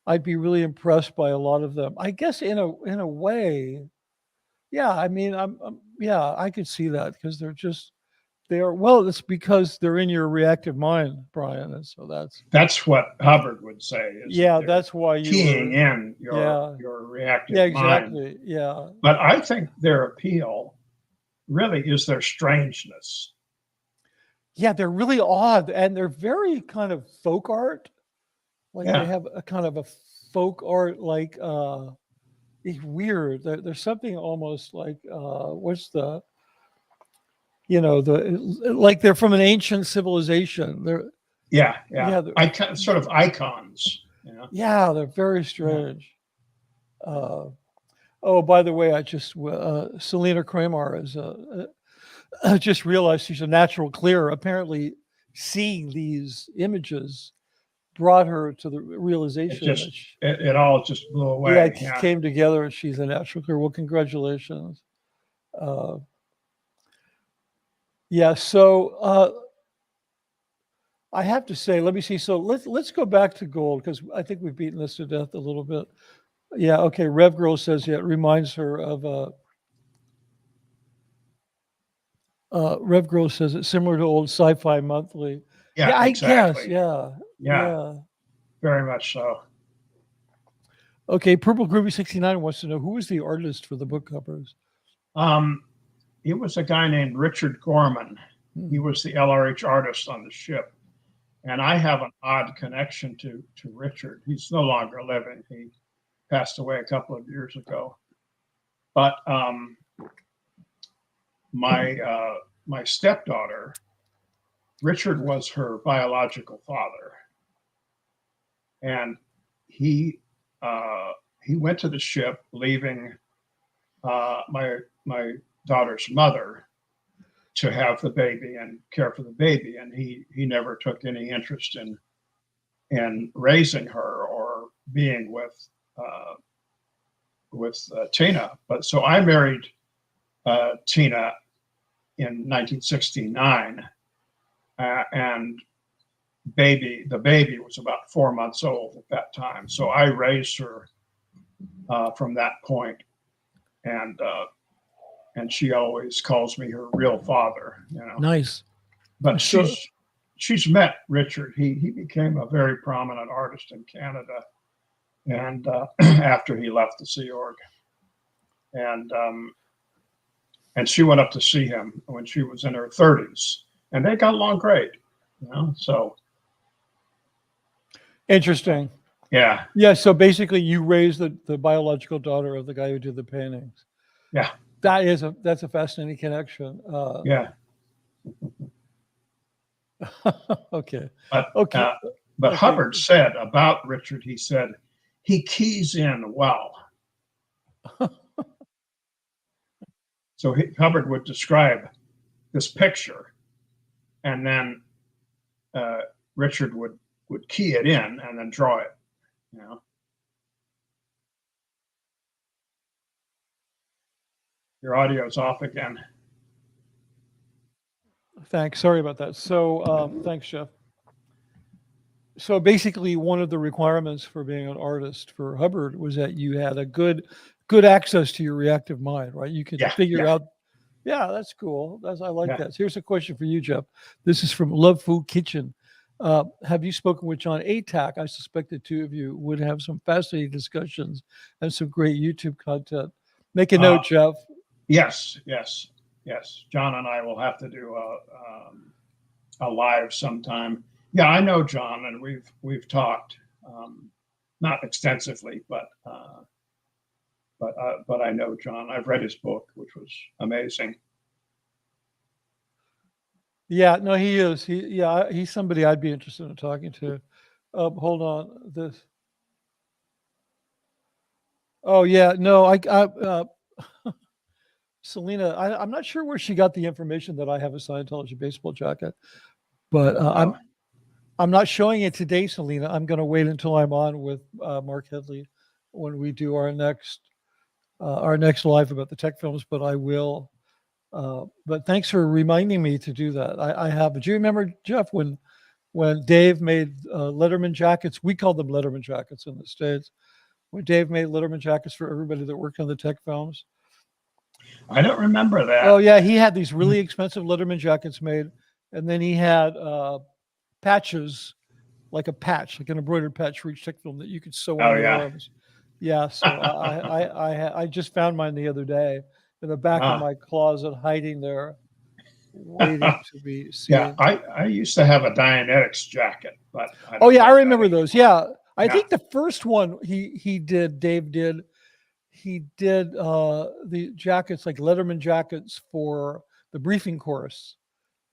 S2: I'd be really impressed by a lot of them. I guess in a way, yeah. I mean, I could see that because it's because they're in your reactive mind, Brian, and so
S3: that's what Hubbard would say.
S2: That's why you
S3: keying in your reactive mind.
S2: Exactly. Yeah.
S3: But I think their appeal really is their strangeness.
S2: Yeah, they're really odd, and they're very kind of folk art. Like they have a kind of a folk art, like it's weird. There's something almost like what's the, like they're from an ancient civilization. They're
S3: sort of icons.
S2: Yeah, they're very strange. Oh, by the way, I just Selena Kramer is I just realized she's a natural clearer. Apparently, seeing these images brought her to the realization
S3: it all just blew away.
S2: Yeah, it came together, and she's a natural clear. Well, congratulations. So I have to say, let me see. So let's go back to gold because I think we've beaten this to death a little bit. Yeah, okay. Rev Girl says, it reminds her of Rev Girl says it's similar to old Sci-Fi Monthly.
S3: Yeah,
S2: I
S3: exactly.
S2: guess. Yeah.
S3: Very much so.
S2: Okay, Purple Groovy 69 wants to know who was the artist for the book covers.
S3: It was a guy named Richard Gorman. He was the LRH artist on the ship, and I have an odd connection to Richard. He's no longer living. He passed away a couple of years ago. But my stepdaughter, Richard was her biological father, and he went to the ship, leaving my daughter's mother to have the baby and care for the baby, and he never took any interest in raising her or being with Tina. But so I married Tina in 1969, and the baby was about 4 months old at that time. So I raised her from that point, and she always calls me her real father.
S2: Nice.
S3: But
S2: So,
S3: she's met Richard. He became a very prominent artist in Canada, and after he left the Sea Org, and she went up to see him when she was in her 30s, and they got along great. So
S2: interesting.
S3: yeah.
S2: Yeah. So basically, you raised the biological daughter of the guy who did the paintings.
S3: Yeah.
S2: That's a fascinating connection.
S3: Yeah.
S2: Okay.
S3: But
S2: Okay.
S3: Hubbard said about Richard, he said, he keys in well. So Hubbard would describe this picture, and then Richard would key it in and then draw it. Your audio's off again.
S2: Thanks. Sorry about that. So thanks, Jeff. So basically, one of the requirements for being an artist for Hubbard was that you had a good access to your reactive mind, right? You could figure out. Yeah, that's cool. I like that. So here's a question for you, Jeff. This is from Love Food Kitchen. Have you spoken with John Atack? I suspect the two of you would have some fascinating discussions and some great YouTube content. Make a note, Jeff.
S3: Yes. John and I will have to do a live sometime. Yeah, I know John, and we've talked, not extensively, but I know John. I've read his book, which was amazing.
S2: Yeah, no, he is. He's somebody I'd be interested in talking to. Hold on, this. Oh yeah, no, Selena, I'm not sure where she got the information that I have a Scientology baseball jacket, but I'm not showing it today, Selena. I'm going to wait until I'm on with Mark Headley when we do our next live about the tech films. But I will. But thanks for reminding me to do that. I have. Do you remember, Jeff, when Dave made Letterman jackets? We called them Letterman jackets in the States. When Dave made Letterman jackets for everybody that worked on the tech films.
S3: I don't remember that.
S2: Oh yeah, he had these really expensive Letterman jackets made, and then he had patches, like an embroidered patch for each tech film that you could sew on your arms. Yeah, so I just found mine the other day in the back of my closet, hiding there, waiting to be seen.
S3: Yeah, I used to have a Dianetics jacket, but
S2: I remember those. Yeah, I think the first one Dave did. He did the jackets, like Letterman jackets for the briefing course,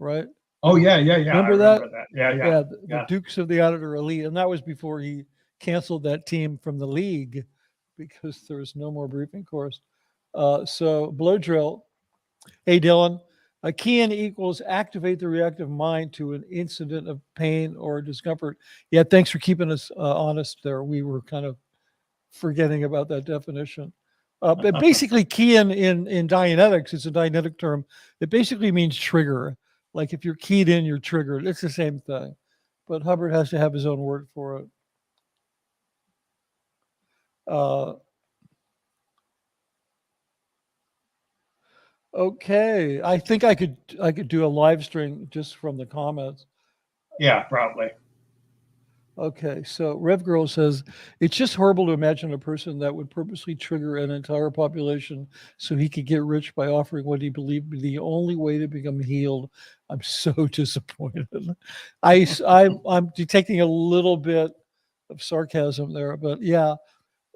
S2: right?
S3: Oh yeah.
S2: Remember that?
S3: Yeah.
S2: The Dukes of the Auditor Elite, and that was before he canceled that team from the league because there was no more briefing course. So blow drill. Hey Dylan, a key in equals activate the reactive mind to an incident of pain or discomfort. Yeah, thanks for keeping us honest there. We were kind of forgetting about that definition. But basically, key in Dianetics, it's a Dianetic term. It basically means trigger. Like if you're keyed in, you're triggered. It's the same thing. But Hubbard has to have his own word for it. Okay, I think I could do a live stream just from the comments.
S3: Yeah, probably.
S2: Okay, so Rev Girl says, it's just horrible to imagine a person that would purposely trigger an entire population so he could get rich by offering what he believed to be the only way to become healed. I'm so disappointed. I'm detecting a little bit of sarcasm there, but yeah,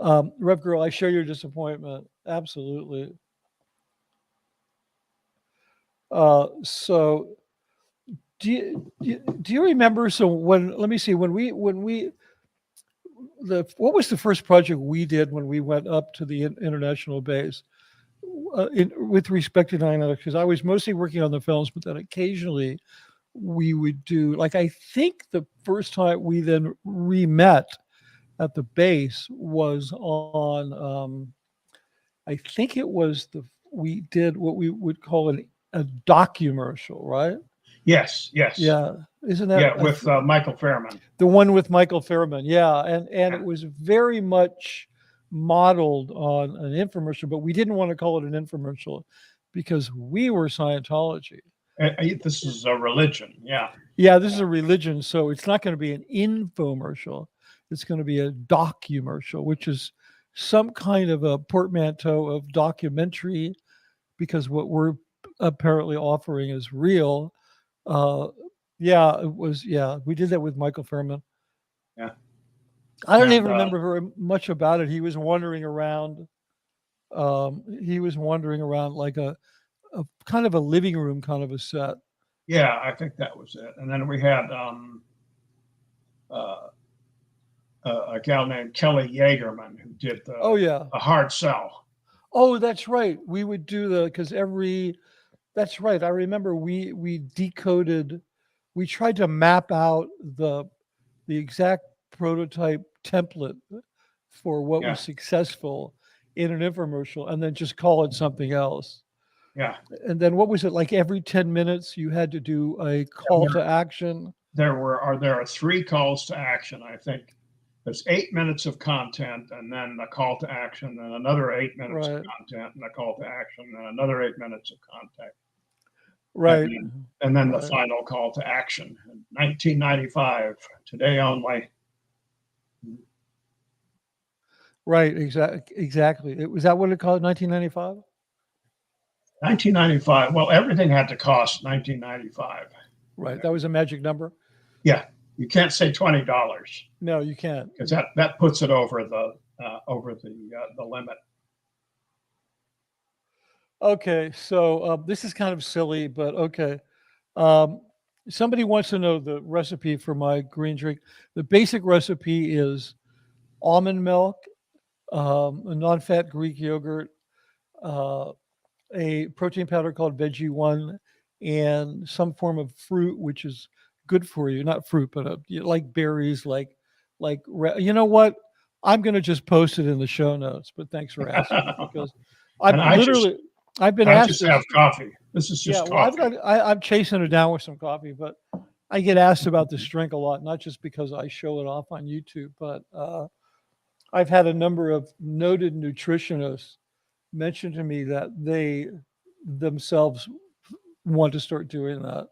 S2: Rev Girl, I share your disappointment. Absolutely. So do you remember? So let me see, what was the first project we did when we went up to the international base with respect to Dianetics? Because I was mostly working on the films, but then occasionally we would do, like, I think the first time we then re-met at the base was on, I think it was we did what we would call a documercial, right?
S3: Yes.
S2: Yeah. Isn't that?
S3: Yeah, with Michael Fairman.
S2: The one with Michael Fairman. Yeah. And it was very much modeled on an infomercial, but we didn't want to call it an infomercial because we were Scientology.
S3: This is a religion. Yeah.
S2: Yeah, this is a religion, so it's not going to be an infomercial. It's going to be a documercial, which is some kind of a portmanteau of documentary, because what we're apparently offering is real. Yeah, it was. Yeah, we did that with Michael Furman.
S3: Yeah.
S2: I don't even remember very much about it. He was wandering around. Like a kind of a living room kind of a set.
S3: Yeah, I think that was it. And then we had a gal named Kelly Yeagerman who did a hard sell.
S2: Oh, that's right. We would do that's right. I remember we decoded, we tried to map out the exact prototype template for what was successful in an infomercial, and then just call it something else.
S3: Yeah.
S2: And then what was it, like every 10 minutes you had to do a call to action?
S3: There are 3 calls to action, I think. There's 8 minutes of content, and then a call to action, and another 8 minutes of content, and a call to action, and another 8 minutes of content.
S2: Right.
S3: And then the final call to action. 1995, today only.
S2: Right, exactly. Was that what it called, 1995?
S3: 1995. Well, everything had to cost $19.95.
S2: Right, that was a magic number.
S3: Yeah, you can't say $20.
S2: No, you can't,
S3: because that puts it over the limit.
S2: Okay, so this is kind of silly, but okay. Somebody wants to know the recipe for my green drink. The basic recipe is almond milk, a non-fat Greek yogurt, a protein powder called Veggie One, and some form of fruit which is good for you. Not fruit, but like berries, like you know what? I'm going to just post it in the show notes. But thanks for asking, because I've been asked.
S3: I just have coffee. This is just coffee.
S2: Well, I'm chasing it down with some coffee, but I get asked about this drink a lot, not just because I show it off on YouTube, but I've had a number of noted nutritionists mention to me that they themselves want to start doing that.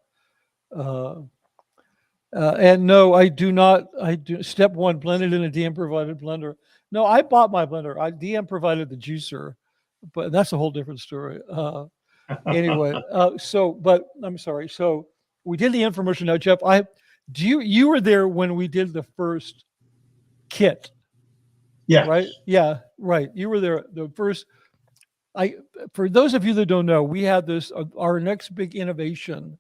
S2: And no, I do not. Step 1, blend it in a DM provided blender. No, I bought my blender. DM provided the juicer, but that's a whole different story. Anyway, but I'm sorry. So we did the infomercial. Now, Jeff, you were there when we did the first kit.
S3: Yeah.
S2: Right. Yeah. Right. You were there. The first. For those of you that don't know, we had this. Our next big innovation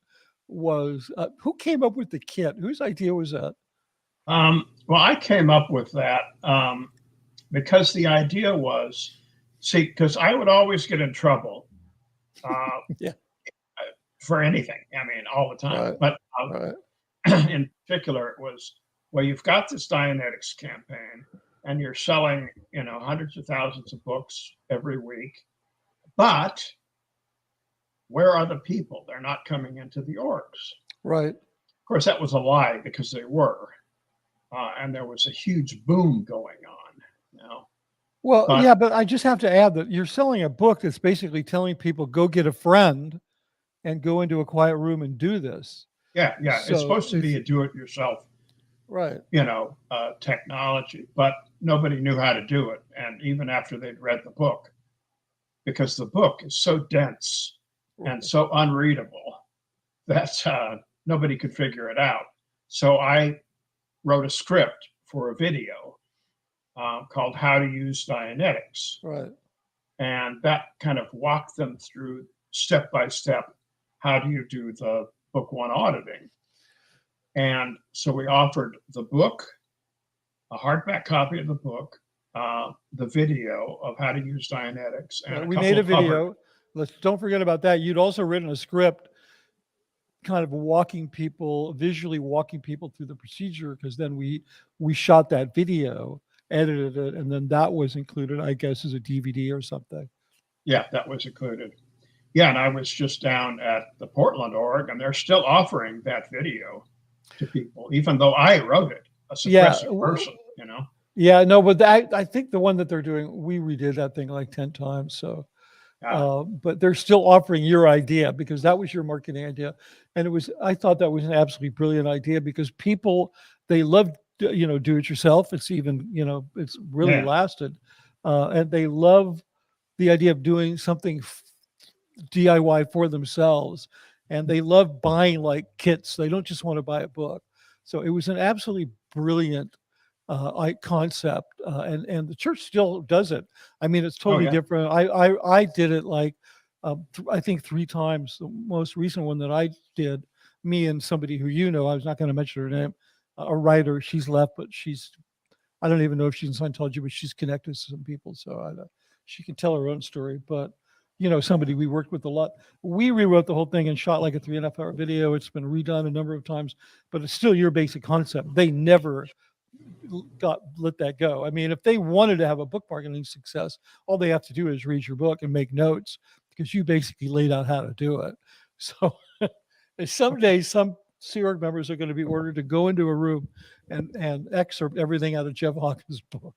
S2: was who came up with the kit? Whose idea was that?
S3: Well, I came up with that because the idea was, because I would always get in trouble for anything. I mean, all the time. Right. But in particular, it was, well, you've got this Dianetics campaign, and you're selling, hundreds of thousands of books every week, but where are the people? They're not coming into the orgs.
S2: Right.
S3: Of course, that was a lie, because they were. And there was a huge boom going on.
S2: Well, but I just have to add that you're selling a book that's basically telling people, go get a friend and go into a quiet room and do this.
S3: Yeah. So it's supposed to be a do-it-yourself,
S2: right?
S3: Technology, but nobody knew how to do it. And even after they'd read the book, because the book is so dense and so unreadable that nobody could figure it out. So I wrote a script for a video called How to Use Dianetics.
S2: Right.
S3: And that kind of walked them through step by step, how do you do the book 1 auditing? And so we offered the book, a hardback copy of the book, the video of how to use Dianetics. And
S2: we made a video. Don't forget about that. You'd also written a script kind of visually walking people through the procedure, because then we shot that video, edited it, and then that was included, I guess, as a DVD or something.
S3: Yeah, that was included. Yeah, and I was just down at the Portland org, and they're still offering that video to people, even though I wrote it, a suppressive person,
S2: Yeah, no, but I think the one that they're doing, we redid that thing like 10 times. So, But they're still offering your idea because that was your marketing idea. And I thought that was an absolutely brilliant idea because people, they love, do it yourself. It's even, it's really lasted. And they love the idea of doing something DIY for themselves. And they love buying like kits. They don't just want to buy a book. So it was an absolutely brilliant concept, and the church still does it. I mean, it's totally different. I did it like I think 3 times. The most recent one that I did, me and somebody who I was not going to mention her name, a writer. She's left, but I don't even know if she's in Scientology, but she's connected to some people, so she can tell her own story. But somebody we worked with a lot. We rewrote the whole thing and shot like a 3.5-hour video. It's been redone a number of times, but it's still your basic concept. They never let that go. I mean, if they wanted to have a book marketing success, all they have to do is read your book and make notes because you basically laid out how to do it. So someday some Sea Org members are going to be ordered to go into a room and excerpt everything out of Jeff Hawkins' book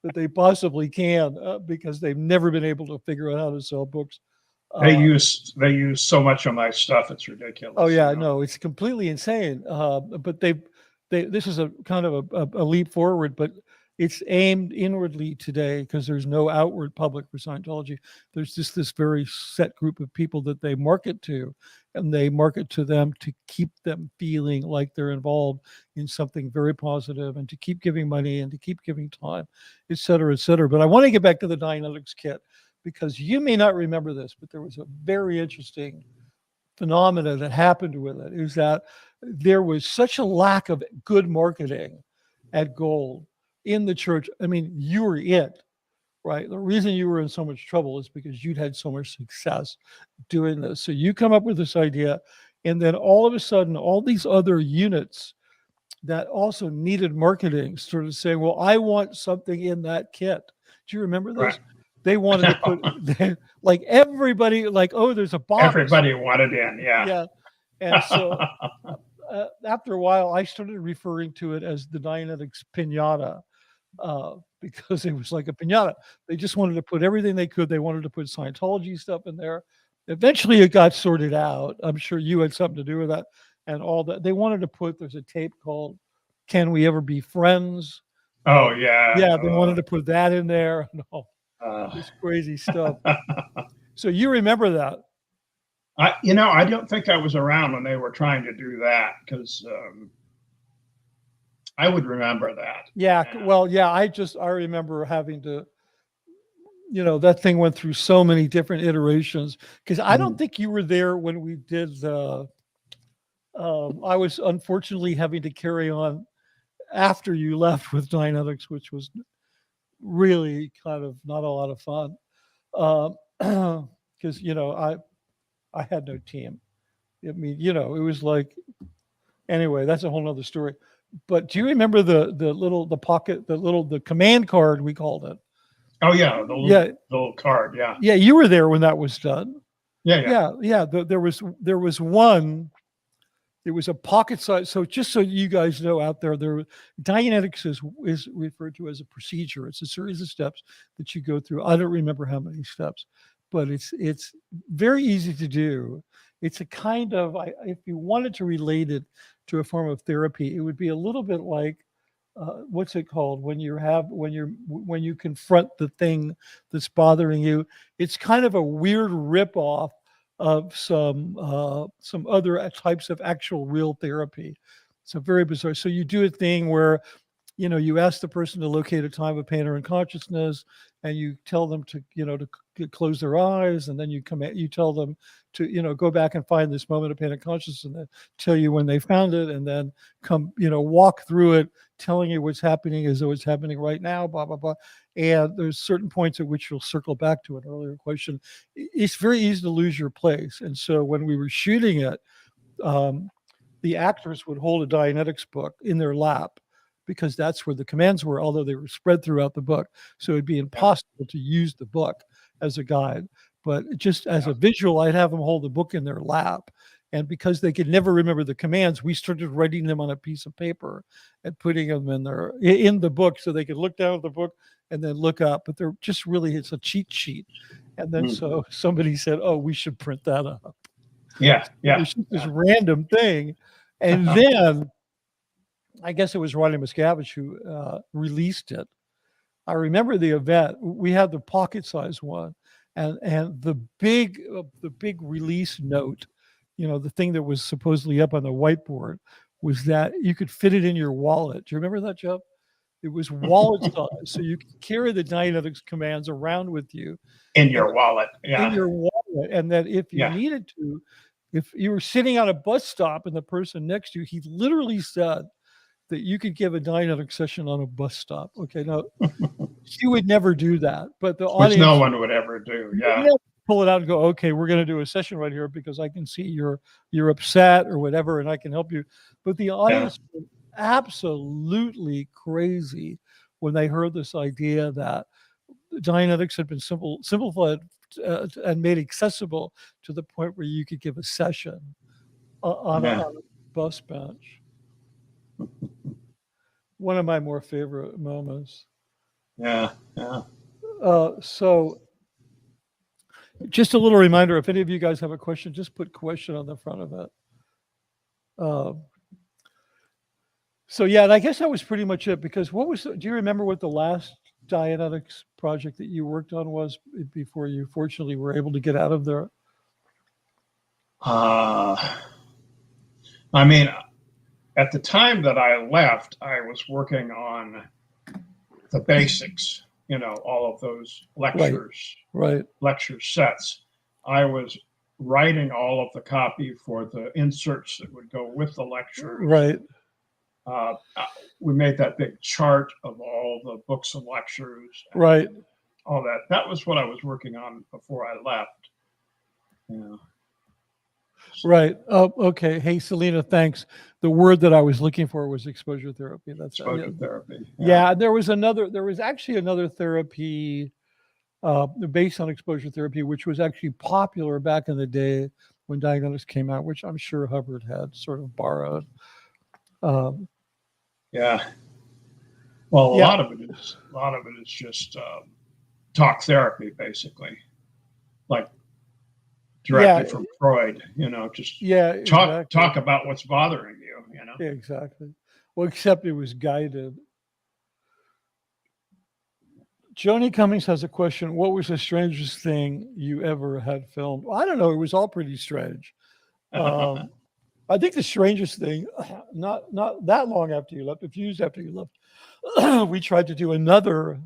S2: that they possibly can because they've never been able to figure out how to sell books.
S3: They use so much of my stuff. It's ridiculous.
S2: Oh yeah, no, it's completely insane. But this is a kind of a leap forward, but it's aimed inwardly today because there's no outward public for Scientology. There's just this very set group of people that they market to, and they market to them to keep them feeling like they're involved in something very positive and to keep giving money and to keep giving time, et cetera, et cetera. But I want to get back to the Dianetics Kit because you may not remember this, but there was a very interesting phenomena that happened with it. Is that there was such a lack of good marketing at Gold in the church. I mean, you were it, right? The reason you were in so much trouble is because you'd had so much success doing this. So you come up with this idea, and then all of a sudden, all these other units that also needed marketing started saying, well, I want something in that kit. Do you remember this? Right. They wanted to put, like everybody, like, oh, there's a box.
S3: Everybody wanted in, yeah.
S2: Yeah. And so after a while, I started referring to it as the Dianetics Pinata because it was like a pinata. They just wanted to put everything they could. They wanted to put Scientology stuff in there. Eventually, it got sorted out. I'm sure you had something to do with that and all that. They wanted to put, there's a tape called Can We Ever Be Friends?
S3: Oh, yeah.
S2: Yeah, they wanted to put that in there. No, this crazy stuff. So you remember that?
S3: I don't think I was around when they were trying to do that because I would remember that.
S2: Yeah. Well, yeah, I remember having to, that thing went through so many different iterations because I don't think you were there when we did I was unfortunately having to carry on after you left with Dianetics, which was really kind of not a lot of fun. Because, I had no team. I mean, it was like, anyway, that's a whole nother story. But do you remember the command card, we called it?
S3: Oh yeah. The little card. Yeah.
S2: Yeah. You were there when that was done.
S3: Yeah.
S2: There was one, it was a pocket size. So just so you guys know out there, Dianetics is referred to as a procedure. It's a series of steps that you go through. I don't remember how many steps, but it's very easy to do. It's a kind of, if you wanted to relate it to a form of therapy, it would be a little bit like, what's it called? When you confront the thing that's bothering you, it's kind of a weird ripoff of some other types of actual real therapy. It's a very bizarre. So you do a thing where, you ask the person to locate a time of pain or unconsciousness, and you tell them to close their eyes, and then you tell them to, go back and find this moment of pain and consciousness, and then tell you when they found it, and then come, walk through it, telling you what's happening as though it's happening right now, blah, blah, blah. And there's certain points at which you'll circle back to an earlier question. It's very easy to lose your place. And so when we were shooting it, the actors would hold a Dianetics book in their lap, because that's where the commands were, although they were spread throughout the book. So it'd be impossible to use the book as a guide. But just as a visual, I'd have them hold the book in their lap. And because they could never remember the commands, we started writing them on a piece of paper and putting them in the book so they could look down at the book and then look up. But they're just really, it's a cheat sheet. And then so somebody said, oh, we should print that up.
S3: Yeah.
S2: It was just this random thing. And then I guess it was Ronnie Miscavige who released it. I remember the event. We had the pocket-sized one, and the big release note, the thing that was supposedly up on the whiteboard, was that you could fit it in your wallet. Do you remember that, Jeff? It was wallet size, so you could carry the Dianetics commands around with you
S3: in your wallet. Yeah,
S2: in your wallet, and that if you needed to, if you were sitting on a bus stop and the person next to you, he literally said that you could give a Dianetics session on a bus stop. Okay, now he would never do that, but the audience,
S3: which no one would ever do. Yeah,
S2: pull it out and go, okay, we're going to do a session right here because I can see you're upset or whatever, and I can help you. But the audience was absolutely crazy when they heard this idea that Dianetics had been simplified and made accessible to the point where you could give a session on a bus bench. One of my more favorite moments.
S3: Yeah.
S2: So just a little reminder, if any of you guys have a question, just put question on the front of it. So yeah, and I guess that was pretty much it, because do you remember what the last Dianetics project that you worked on was before you fortunately were able to get out of there?
S3: I mean, at the time that I left, I was working on the basics, all of those lectures, lecture sets. I was writing all of the copy for the inserts that would go with the lectures.
S2: Right.
S3: We made that big chart of all the books and lectures.
S2: Right.
S3: All that. That was what I was working on before I left.
S2: Right. Oh, okay. Hey, Selena, thanks. The word that I was looking for was exposure therapy. That's
S3: exposure therapy.
S2: Yeah. There was actually another therapy based on exposure therapy, which was actually popular back in the day when Dianetics came out, which I'm sure Hubbard had sort of borrowed.
S3: Yeah. Well, a lot of it is just talk therapy, basically, like directly from Freud. Just talk about what's bothering you.
S2: Yeah, exactly. Well, except it was guided. Joni Cummings has a question. What was the strangest thing you ever had filmed? Well, I don't know. It was all pretty strange. I think the strangest thing, not that long after you left, a few years after you left, we tried to do another,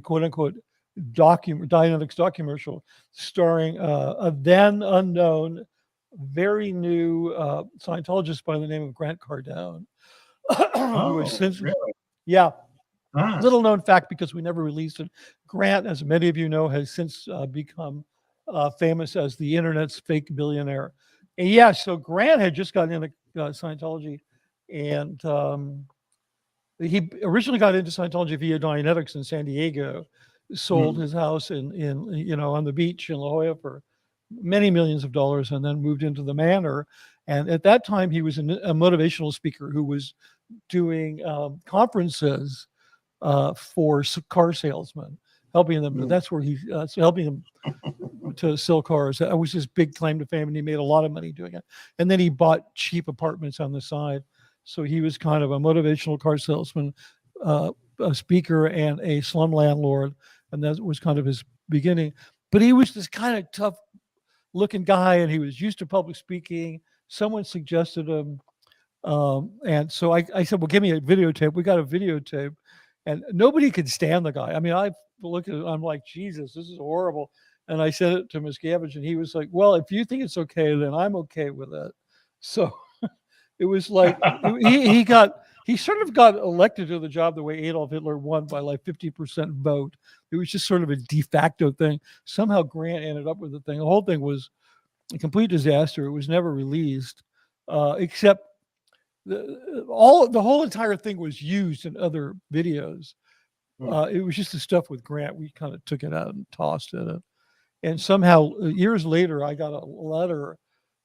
S2: quote unquote, Dianetics documentary starring a then unknown, very new Scientologist by the name of Grant Cardone. Who has since,
S3: really?
S2: Yeah. Little known fact, because we never released it. Grant, as many of you know, has since become famous as the internet's fake billionaire. And so Grant had just gotten into Scientology, and he originally got into Scientology via Dianetics in San Diego, sold his house in on the beach in La Jolla for many millions of dollars, and then moved into the Manor. And at that time, he was a motivational speaker who was doing conferences for car salesmen, helping them. That's where he's helping them to sell cars. That was his big claim to fame, and he made a lot of money doing it. And then he bought cheap apartments on the side. So he was kind of a motivational car salesman, a speaker, and a slum landlord. And that was kind of his beginning. But he was this kind of tough looking guy, and he was used to public speaking. Someone suggested him. And so I said, well, give me a videotape. We got a videotape. And nobody could stand the guy. I mean, I look at it, I'm like, Jesus, this is horrible. And I said it to Miscavige, and he was like, well, if you think it's okay, then I'm okay with it. So it was like, he sort of got elected to the job the way Adolf Hitler won by like 50% vote. It was just sort of a de facto thing. Somehow Grant ended up with the thing. The whole thing was a complete disaster. It was never released, except the whole entire thing was used in other videos. It was just the stuff with Grant. We kind of took it out and tossed it. And somehow years later, I got a letter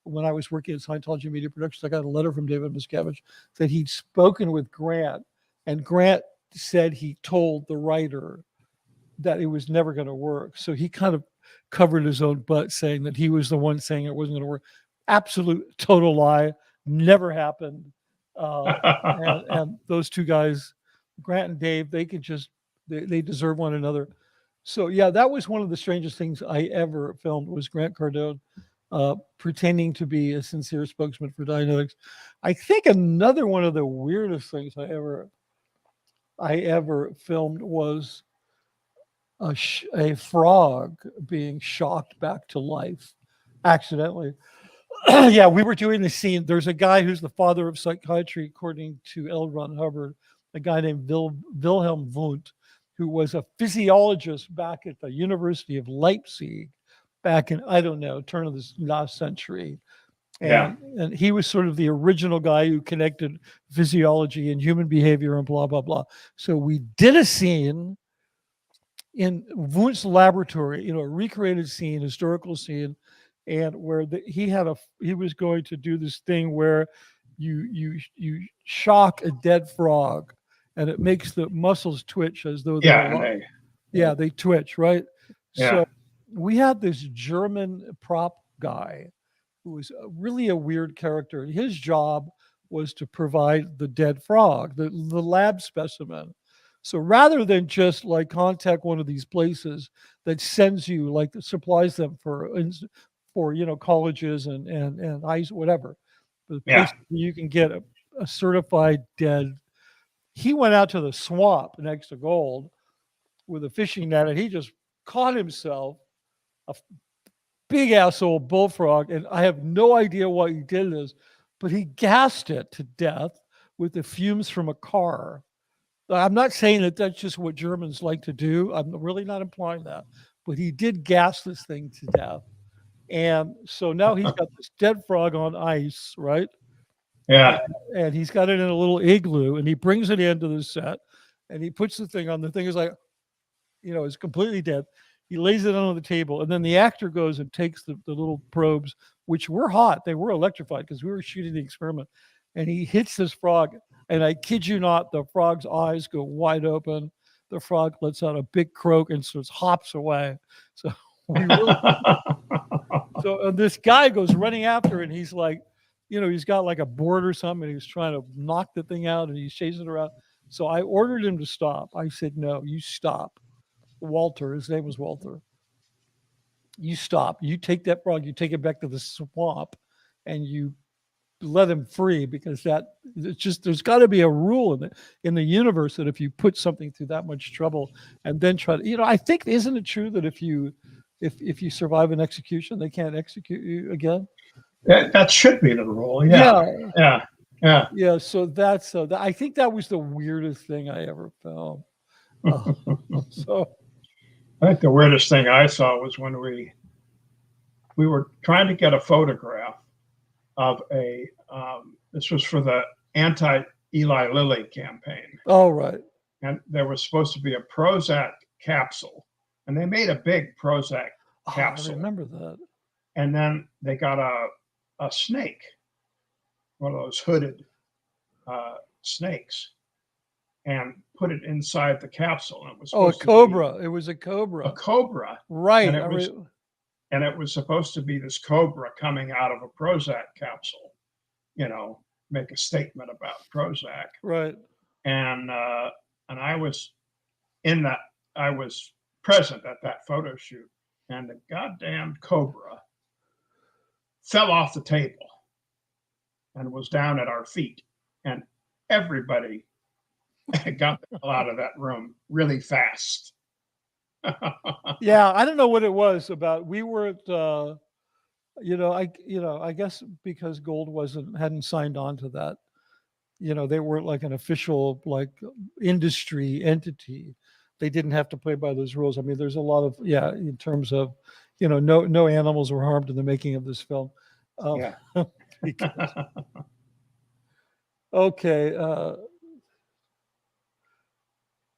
S2: when I was working at Scientology Media Productions, I got a letter from David Miscavige that he'd spoken with Grant, and Grant said he told the writer that it was never going to work. So he kind of covered his own butt, saying that he was the one saying it wasn't going to work. Absolute total lie. Never happened. And those two guys, Grant and Dave, they could just, they deserve one another. So yeah, that was one of the strangest things I ever filmed, was Grant Cardone pretending to be a sincere spokesman for Dianetics. I think another one of the weirdest things I ever filmed was a frog being shocked back to life accidentally. Yeah, we were doing the scene. There's a guy who's the father of psychiatry, according to L. Ron Hubbard, a guy named Wilhelm Wundt, who was a physiologist back at the University of Leipzig back in, I don't know, turn of the last century. And he was sort of the original guy who connected physiology and human behavior and blah, blah, blah. So we did a scene in Wundt's laboratory, a recreated scene, historical scene, and where he was going to do this thing where you shock a dead frog, and it makes the muscles twitch as though they're alive. They twitch, right?
S3: Yeah.
S2: So we had this German prop guy who was really a weird character. His job was to provide the dead frog, the lab specimen. So rather than just like contact one of these places that sends you, like, that supplies them for colleges and ice, whatever, the place where you can get a certified dead. He went out to the swamp next to Gold with a fishing net, and he just caught himself a big asshole bullfrog, and I have no idea why he did this, but he gassed it to death with the fumes from a car. I'm not saying that that's just what Germans like to do. I'm really not implying that, but he did gas this thing to death. And so now he's got this dead frog on ice, right?
S3: Yeah.
S2: And he's got it in a little igloo, and he brings it into the set, and he puts the thing on. The thing is like, it's completely dead. He lays it on the table, and then the actor goes and takes the little probes, which were hot. They were electrified because we were shooting the experiment. And he hits this frog, and I kid you not, the frog's eyes go wide open. The frog lets out a big croak and sort of hops away. So this guy goes running after it, and he's like, he's got like a board or something, and he's trying to knock the thing out, and he's chasing it around. So I ordered him to stop. I said, no, you stop. Walter, his name was Walter. You stop. You take that frog, you take it back to the swamp, and you let him free, because it's just, there's got to be a rule in the universe that if you put something through that much trouble and then try to, I think, isn't it true that if you survive an execution, they can't execute you again?
S3: That should be the rule. Yeah.
S2: So that's I think that was the weirdest thing I ever found. So
S3: I think the weirdest thing I saw was when we were trying to get a photograph of this was for the anti-Eli Lilly campaign.
S2: Oh, right.
S3: And there was supposed to be a Prozac capsule, and they made a big Prozac capsule.
S2: I remember that.
S3: And then they got a snake, one of those hooded snakes, and put it inside the capsule. And it was
S2: a cobra. It was a cobra.
S3: A cobra.
S2: Right.
S3: And it was supposed to be this cobra coming out of a Prozac capsule, make a statement about Prozac.
S2: Right.
S3: And I was present at that photo shoot, and the goddamn cobra fell off the table and was down at our feet. And everybody got the hell out of that room really fast.
S2: Yeah, I don't know what it was about. We were at, I guess because Gold hadn't signed on to that. They weren't like an official industry entity. They didn't have to play by those rules. I mean, there's a lot of in terms of, no animals were harmed in the making of this film. Okay.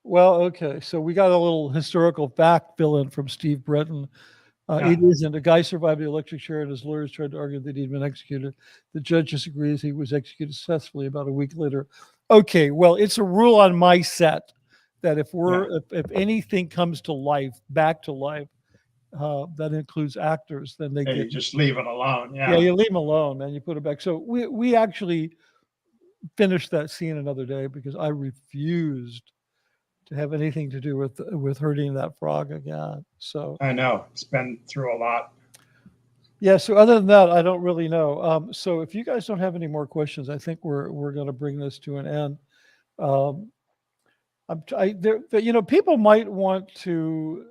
S2: Well, okay. So we got a little historical fact fill in from Steve Breton. It isn't. A guy survived the electric chair and his lawyers tried to argue that he'd been executed. The judge disagrees. He was executed successfully about a week later. Okay, well, it's a rule on my set that if anything comes to life, back to life, that includes actors, then they
S3: You just leave it alone.
S2: yeah, you leave them alone, man. You put it back. So we actually finished that scene another day because I refused to have anything to do with hurting that frog again. So
S3: I know it's been through a lot.
S2: yeah. So other than that, I don't really know. So if you guys don't have any more questions, I think we're going to bring this to an end. People might want to.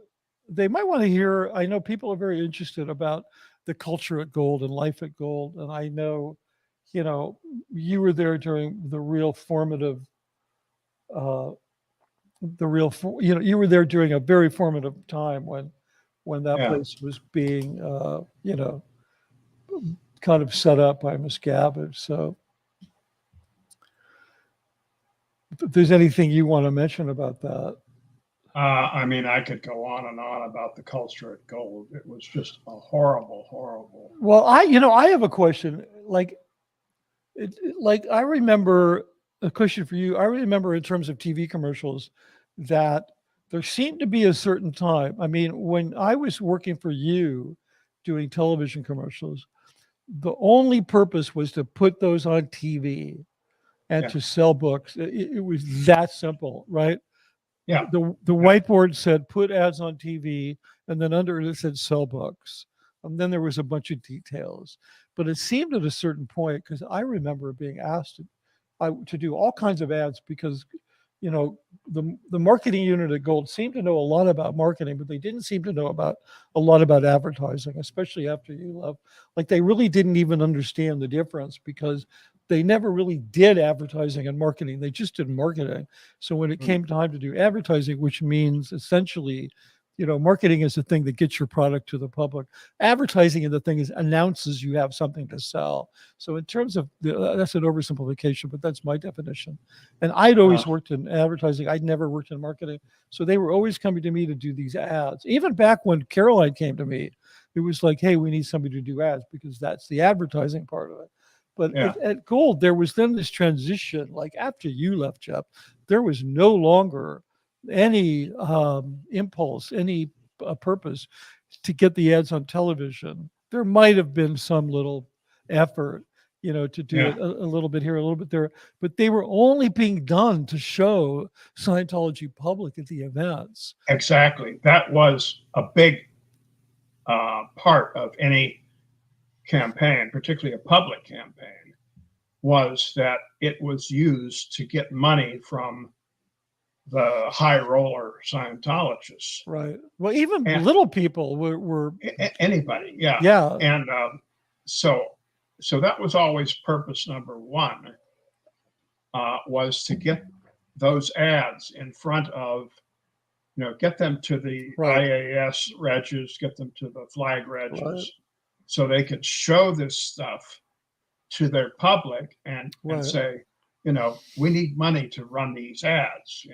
S2: They might want to hear. I know people are very interested about the culture at Gold and life at Gold, and I know, you were there during the real formative. You were there during a very formative time when that place was being, kind of set up by Miscavige. So if there's anything you want to mention about that.
S3: I mean, I could go on and on about the culture at Gold. It was just a horrible, horrible.
S2: Well, I have a question. I remember a question for you. I remember in terms of TV commercials that there seemed to be a certain time. I mean, when I was working for you doing television commercials, the only purpose was to put those on TV and to sell books. It was that simple, right?
S3: Yeah.
S2: The whiteboard said put ads on TV, and then under it said sell books. And then there was a bunch of details. But it seemed at a certain point, because I remember being asked to do all kinds of ads because, the marketing unit at Gold seemed to know a lot about marketing, but they didn't seem to know a lot about advertising, especially after you left. Like they really didn't even understand the difference because they never really did advertising and marketing. They just did marketing. So when it came time to do advertising, which means essentially, marketing is the thing that gets your product to the public. Advertising is the thing that announces you have something to sell. So in terms of, that's an oversimplification, but that's my definition. And I'd always worked in advertising. I'd never worked in marketing. So they were always coming to me to do these ads. Even back when Caroline came to me, it was like, hey, we need somebody to do ads because that's the advertising part of it. But at Gold, there was then this transition, like after you left, Jeff, there was no longer any impulse, any purpose to get the ads on television. There might have been some little effort, to do it a little bit here, a little bit there, but they were only being done to show Scientology public at the events.
S3: Exactly. That was a big part of any campaign, particularly a public campaign, was that it was used to get money from the high roller Scientologists.
S2: Right. Well, even little people were
S3: anybody. Yeah.
S2: Yeah.
S3: And so that was always purpose number one, was to get those ads in front of, get them to the IAS regs, get them to the flag regs, so they could show this stuff to their public and say, we need money to run these ads,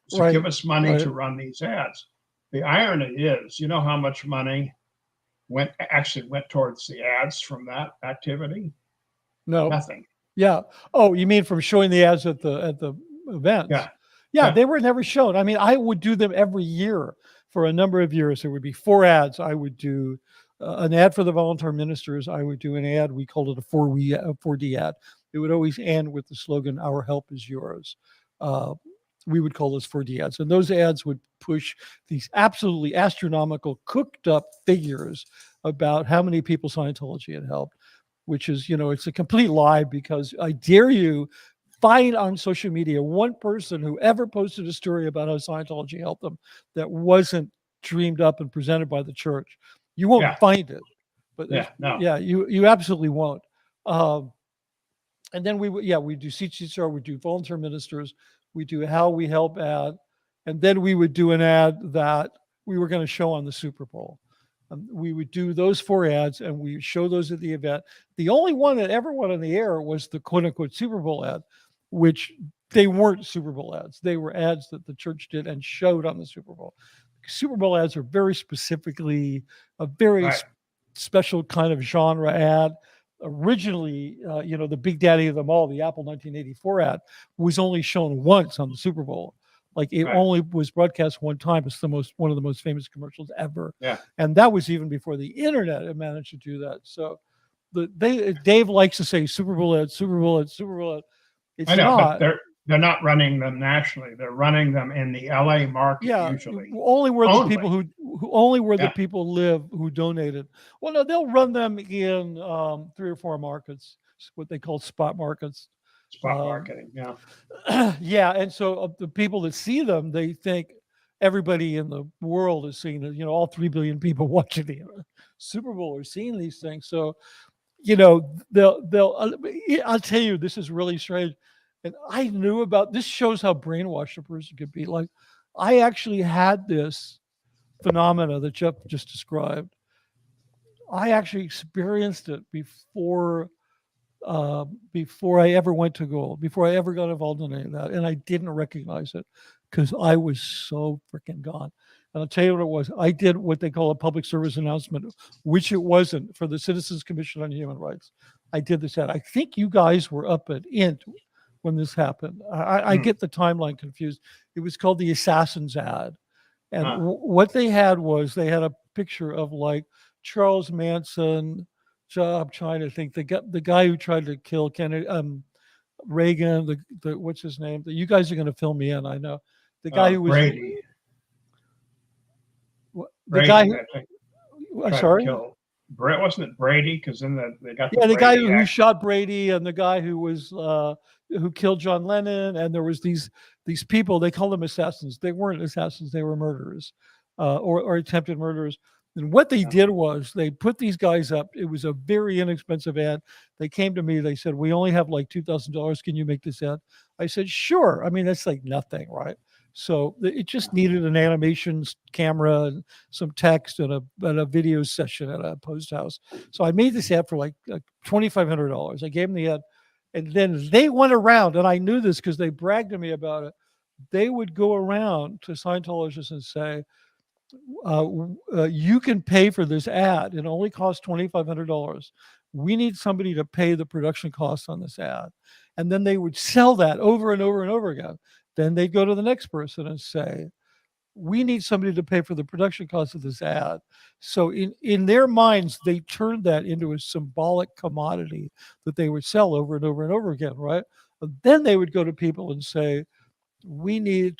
S3: So give us money to run these ads. The irony is, how much money went towards the ads from that activity?
S2: No.
S3: Nothing.
S2: Yeah. Oh, you mean from showing the ads at the events?
S3: Yeah.
S2: Yeah, they were never shown. I mean, I would do them every year for a number of years. There would be 4 ads. I would do an ad for the volunteer ministers. I would do an ad. We called it a 4D ad. It would always end with the slogan, "Our help is yours." We would call those 4D ads. And those ads would push these absolutely astronomical, cooked up figures about how many people Scientology had helped, which is, it's a complete lie because I dare you find on social media one person who ever posted a story about how Scientology helped them that wasn't dreamed up and presented by the church. You won't find it, but you absolutely won't. And then we do CCR, we do volunteer ministers, we do how we help ad, and then we would do an ad that we were going to show on the Super Bowl. We would do those 4 ads and we show those at the event. The only one that ever went on the air was the quote unquote Super Bowl ad, which they weren't Super Bowl ads. They were ads that the church did and showed on the Super Bowl. Super Bowl ads are very specifically a very
S3: Right.
S2: special kind of genre ad. Originally, the big daddy of them all, the Apple 1984 ad, was only shown once on the Super Bowl. Like it
S3: Right.
S2: only was broadcast one time. It's one of the most famous commercials ever.
S3: Yeah.
S2: And that was even before the internet had managed to do that. So Dave likes to say Super Bowl ad, Super Bowl ad, Super Bowl ad. It's
S3: I know,
S2: not.
S3: but they're not running them nationally. They're running them in the LA market usually.
S2: Only where the
S3: Only.
S2: people who only where the
S3: Yeah.
S2: people live who donated. Well, no, they'll run them in 3 or 4 markets, what they call spot markets.
S3: Spot marketing, yeah.
S2: Yeah, and so the people that see them, they think everybody in the world is seeing it. All 3 billion people watching the Super Bowl are seeing these things. So, they'll. I'll tell you, this is really strange. And I knew about this. Shows how brainwashed a person could be. Like, I actually had this phenomena that Jeff just described. I actually experienced it before I ever went to gold, before I ever got involved in any of that, and I didn't recognize it because I was so freaking gone. And I'll tell you what it was. I did what they call a public service announcement, which it wasn't, for the Citizens Commission on Human Rights. I did this ad. I think you guys were up at INT when this happened. I get the timeline confused. It was called the Assassins ad. And what they had was they had a picture of like Charles Manson. I'm trying to think. The guy who tried to kill Kennedy, Reagan. The what's his name? You guys are going to fill me in. I know the guy who was
S3: Brady.
S2: The
S3: Brady,
S2: guy.
S3: I'm
S2: sorry.
S3: Brett, wasn't it Brady? Because then they got
S2: the guy who shot Brady and the guy who was who killed John Lennon. And there was these people. They call them assassins. They weren't assassins. They were murderers, or attempted murderers. And what they did was they put these guys up. It was a very inexpensive ad. They came to me. They said, "We only have like $2,000. Can you make this ad?" I said, "Sure." I mean, that's like nothing, right? So it just needed an animation camera and some text and a video session at a post house. So I made this ad for like $2,500. I gave them the ad, and then they went around, and I knew this because they bragged to me about it. They would go around to Scientologists and say, you can pay for this ad. It only costs $2,500. We need somebody to pay the production costs on this ad. And then they would sell that over and over and over again. Then they'd go to the next person and say, we need somebody to pay for the production costs of this ad. So in their minds, they turned that into a symbolic commodity that they would sell over and over and over again, right? And then they would go to people and say, we need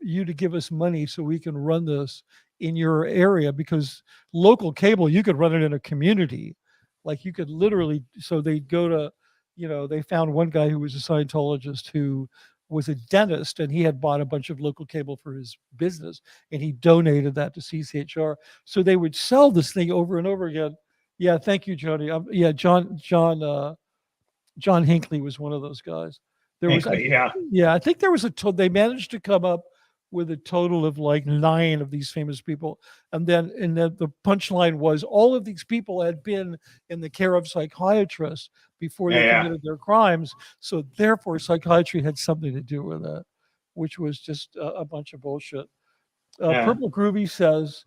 S2: you to give us money so we can run this in your area, because local cable, you could run it in a community. Like you could literally, so they'd go to, they found one guy who was a Scientologist who was a dentist, and he had bought a bunch of local cable for his business, and he donated that to CCHR. So they would sell this thing over and over again. Yeah, thank you, Jody. John Hinckley was one of those guys. I think there was they managed to come up with a total of like 9 of these famous people. And then the punchline was all of these people had been in the care of psychiatrists before they committed their crimes. So therefore psychiatry had something to do with it, which was just a bunch of bullshit. Purple Groovy says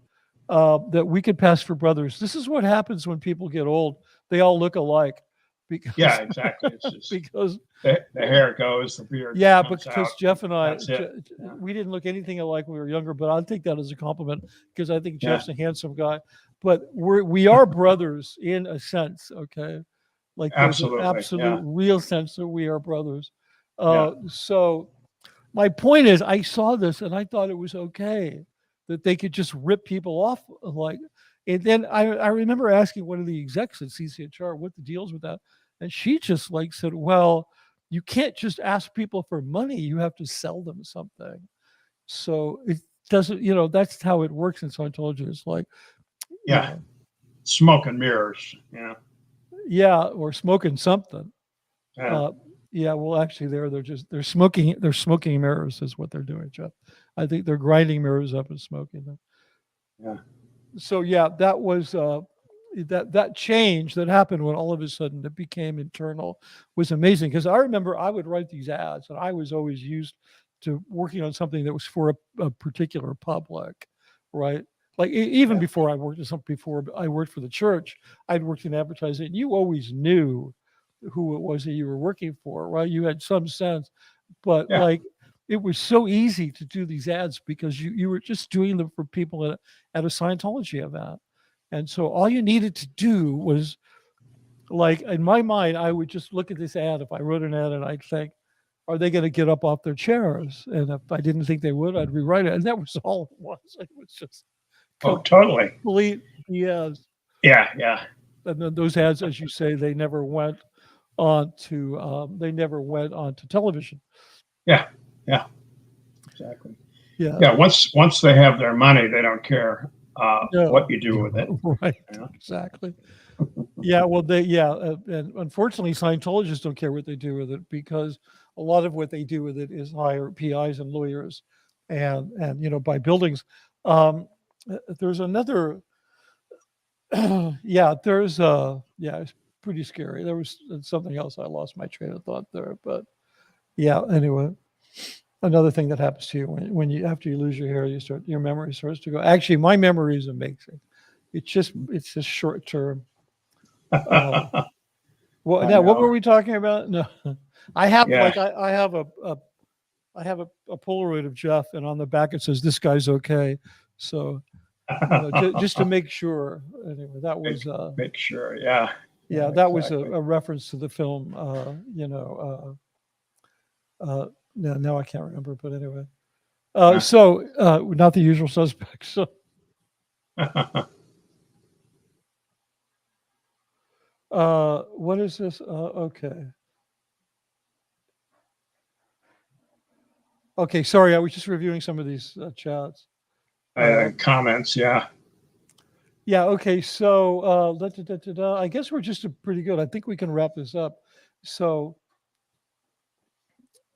S2: that we could pass for brothers. This is what happens when people get old. They all look alike. Because,
S3: exactly. It's just
S2: because
S3: the hair goes, the beard.
S2: Because
S3: out.
S2: Jeff and I, we didn't look anything alike when we were younger, but I'll take that as a compliment because I think Jeff's a handsome guy. But we are brothers in a sense, okay? Like there's an absolute real sense that we are brothers. So my point is, I saw this and I thought it was okay that they could just rip people off like. And then I remember asking one of the execs at CCHR what the deal's with that. And she just like said, well, you can't just ask people for money. You have to sell them something. So it doesn't, that's how it works in Scientology. It's like,
S3: smoke and mirrors.
S2: Or smoking something. Well, actually they're smoking mirrors is what they're doing, Jeff. I think they're grinding mirrors up and smoking them. So that was that change that happened when all of a sudden it became internal was amazing, because I remember I would write these ads and I was always used to working on something that was for a particular public, right? Like even before I worked before I worked for the church, I'd worked in advertising. You always knew who it was that you were working for, right? You had some sense, but
S3: Yeah.
S2: like it was so easy to do these ads because you were just doing them for people at a Scientology event. And so all you needed to do was, like, in my mind, I would just look at this ad. If I wrote an ad and I'd think, are they going to get up off their chairs? And if I didn't think they would, I'd rewrite it. And that was all it was. It was just
S3: Oh, totally.
S2: complete BS.
S3: Yeah, yeah.
S2: And then those ads, as you say, they never went on to television.
S3: Yeah, yeah. Exactly.
S2: Yeah.
S3: Yeah, once they have their money, they don't care
S2: No.
S3: what you do with it.
S2: Right.
S3: Yeah.
S2: Exactly. Yeah. Well, and unfortunately, Scientologists don't care what they do with it, because a lot of what they do with it is hire PIs and lawyers, and buy buildings. There's another. It's pretty scary. There was something else. I lost my train of thought there, but yeah. Anyway, another thing that happens to you when you after you lose your hair, your memory starts to go. Actually, my memory is amazing. It's just short term. Now what were we talking about? No, I have I have a Polaroid of Jeff, and on the back it says, "This guy's okay." So just to make sure. Anyway, that was
S3: make sure. Yeah.
S2: Yeah, that was a reference to the film. Now I can't remember, but anyway. So not The Usual Suspects. So. What is this? Okay. Okay, sorry, I was just reviewing some of these chats.
S3: Comments, yeah.
S2: Yeah, okay, so I guess we're just pretty good. I think we can wrap this up. So,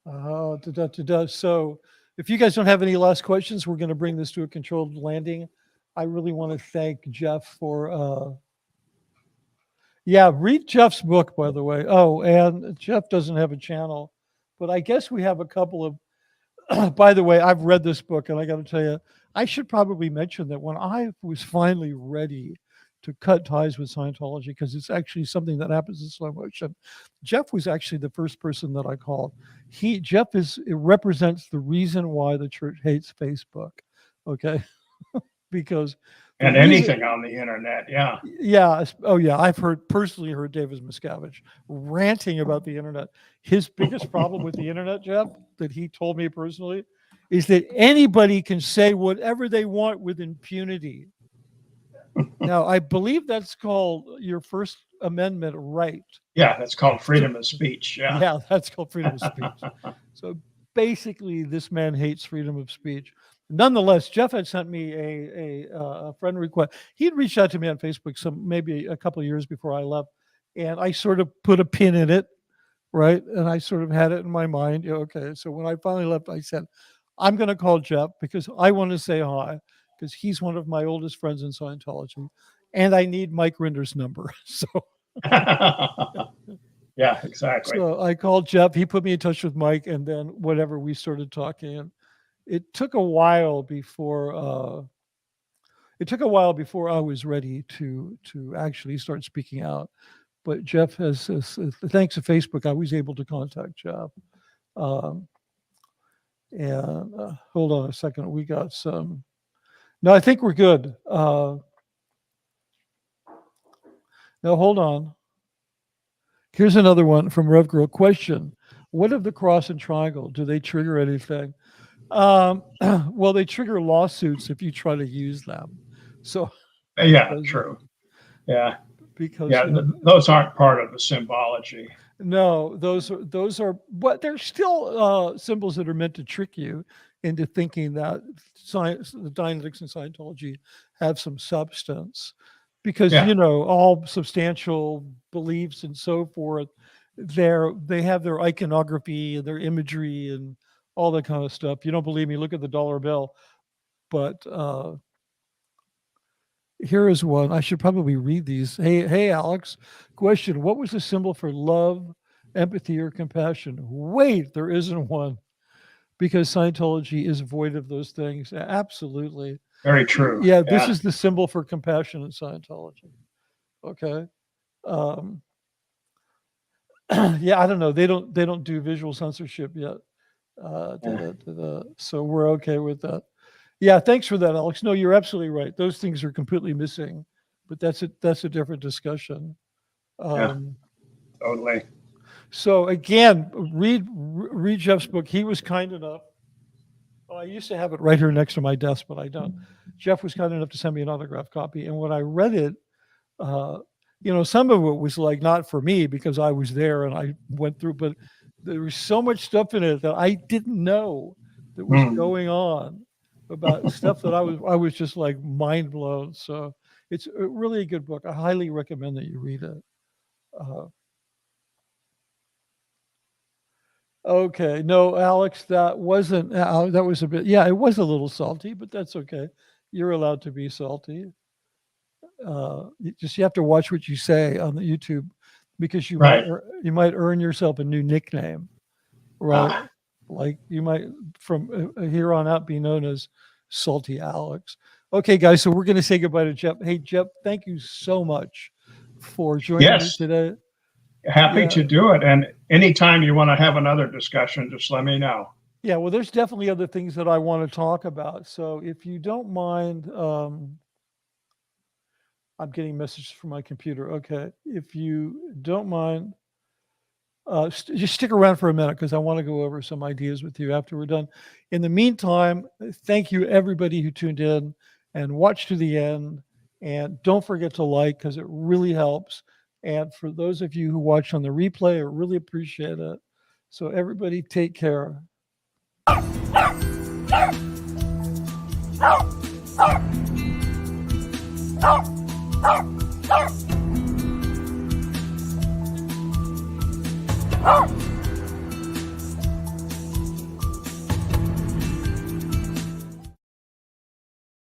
S2: so if you guys don't have any last questions, we're going to bring this to a controlled landing. I really want to thank Jeff for read Jeff's book, by the way. Oh, and Jeff doesn't have a channel, but I guess we have a couple of, by the way, I've read this book, and I got to tell you, I should probably mention that when I was finally ready to cut ties with Scientology, because it's actually something that happens in slow motion, Jeff was actually the first person that I called. Jeff represents the reason why the church hates Facebook. Okay. Because
S3: and anything on the internet, yeah.
S2: Yeah. Oh, yeah. I've personally heard David Miscavige ranting about the internet. His biggest problem with the internet, Jeff, that he told me personally, is that anybody can say whatever they want with impunity. Now, I believe that's called your First Amendment right.
S3: Yeah, that's called freedom of speech. Yeah.
S2: Yeah, that's called freedom of speech. So basically, this man hates freedom of speech. Nonetheless, Jeff had sent me a friend request. He had reached out to me on Facebook maybe a couple of years before I left, and I sort of put a pin in it, right? And I sort of had it in my mind. Okay, so when I finally left, I said, I'm going to call Jeff because I want to say hi, because he's one of my oldest friends in Scientology, and I need Mike Rinder's number. So
S3: yeah, exactly.
S2: So I called Jeff. He put me in touch with Mike, and then whatever, we started talking. And it took a while before I was ready to actually start speaking out. But Jeff has thanks to Facebook, I was able to contact Jeff. Hold on a second. We got some. No, I think we're good. No, hold on. Here's another one from Rev Girl. Question: what of the cross and triangle? Do they trigger anything? Well, they trigger lawsuits if you try to use them. So
S3: yeah, true. Yeah,
S2: because
S3: those aren't part of the symbology.
S2: No, those are, but they're still symbols that are meant to trick you into thinking that the Dianetics and Scientology have some substance, because all substantial beliefs and so forth, they have their iconography and their imagery and all that kind of stuff. You don't believe me? Look at the dollar bill. But here is one. I should probably read these. Hey, Alex. Question: what was the symbol for love, empathy, or compassion? Wait, there isn't one. because Scientology is void of those things. Absolutely.
S3: Very true.
S2: Yeah, this is the symbol for compassion in Scientology. Okay. Yeah, I don't know. They don't do visual censorship yet. So we're okay with that. Yeah, thanks for that, Alex. No, you're absolutely right. Those things are completely missing, but that's a different discussion.
S3: Totally.
S2: So again, read Jeff's book. He was kind enough. Well, I used to have it right here next to my desk, but I don't. Jeff was kind enough to send me an autographed copy, and when I read it, some of it was like not for me because I was there and I went through, but there was so much stuff in it that I didn't know that was going on about stuff that I was just like mind blown. So it's really a good book. I highly recommend that you read it. Okay, no, Alex, that wasn't. That was a bit. Yeah, it was a little salty, but that's okay. You're allowed to be salty. You have to watch what you say on the YouTube, because you might earn yourself a new nickname, right? Like you might from here on out be known as Salty Alex. Okay, guys, so we're going to say goodbye to Jeff. Hey, Jeff, thank you so much for joining me today.
S3: Happy to do it. And anytime you want to have another discussion, just let me know.
S2: Yeah, well, there's definitely other things that I want to talk about. So if you don't mind, I'm getting messages from my computer. Okay. If you don't mind, just stick around for a minute because I want to go over some ideas with you after we're done. In the meantime, thank you everybody who tuned in and watched to the end. And don't forget to like, because it really helps. And for those of you who watch on the replay, I really appreciate it. So everybody take care. Oh!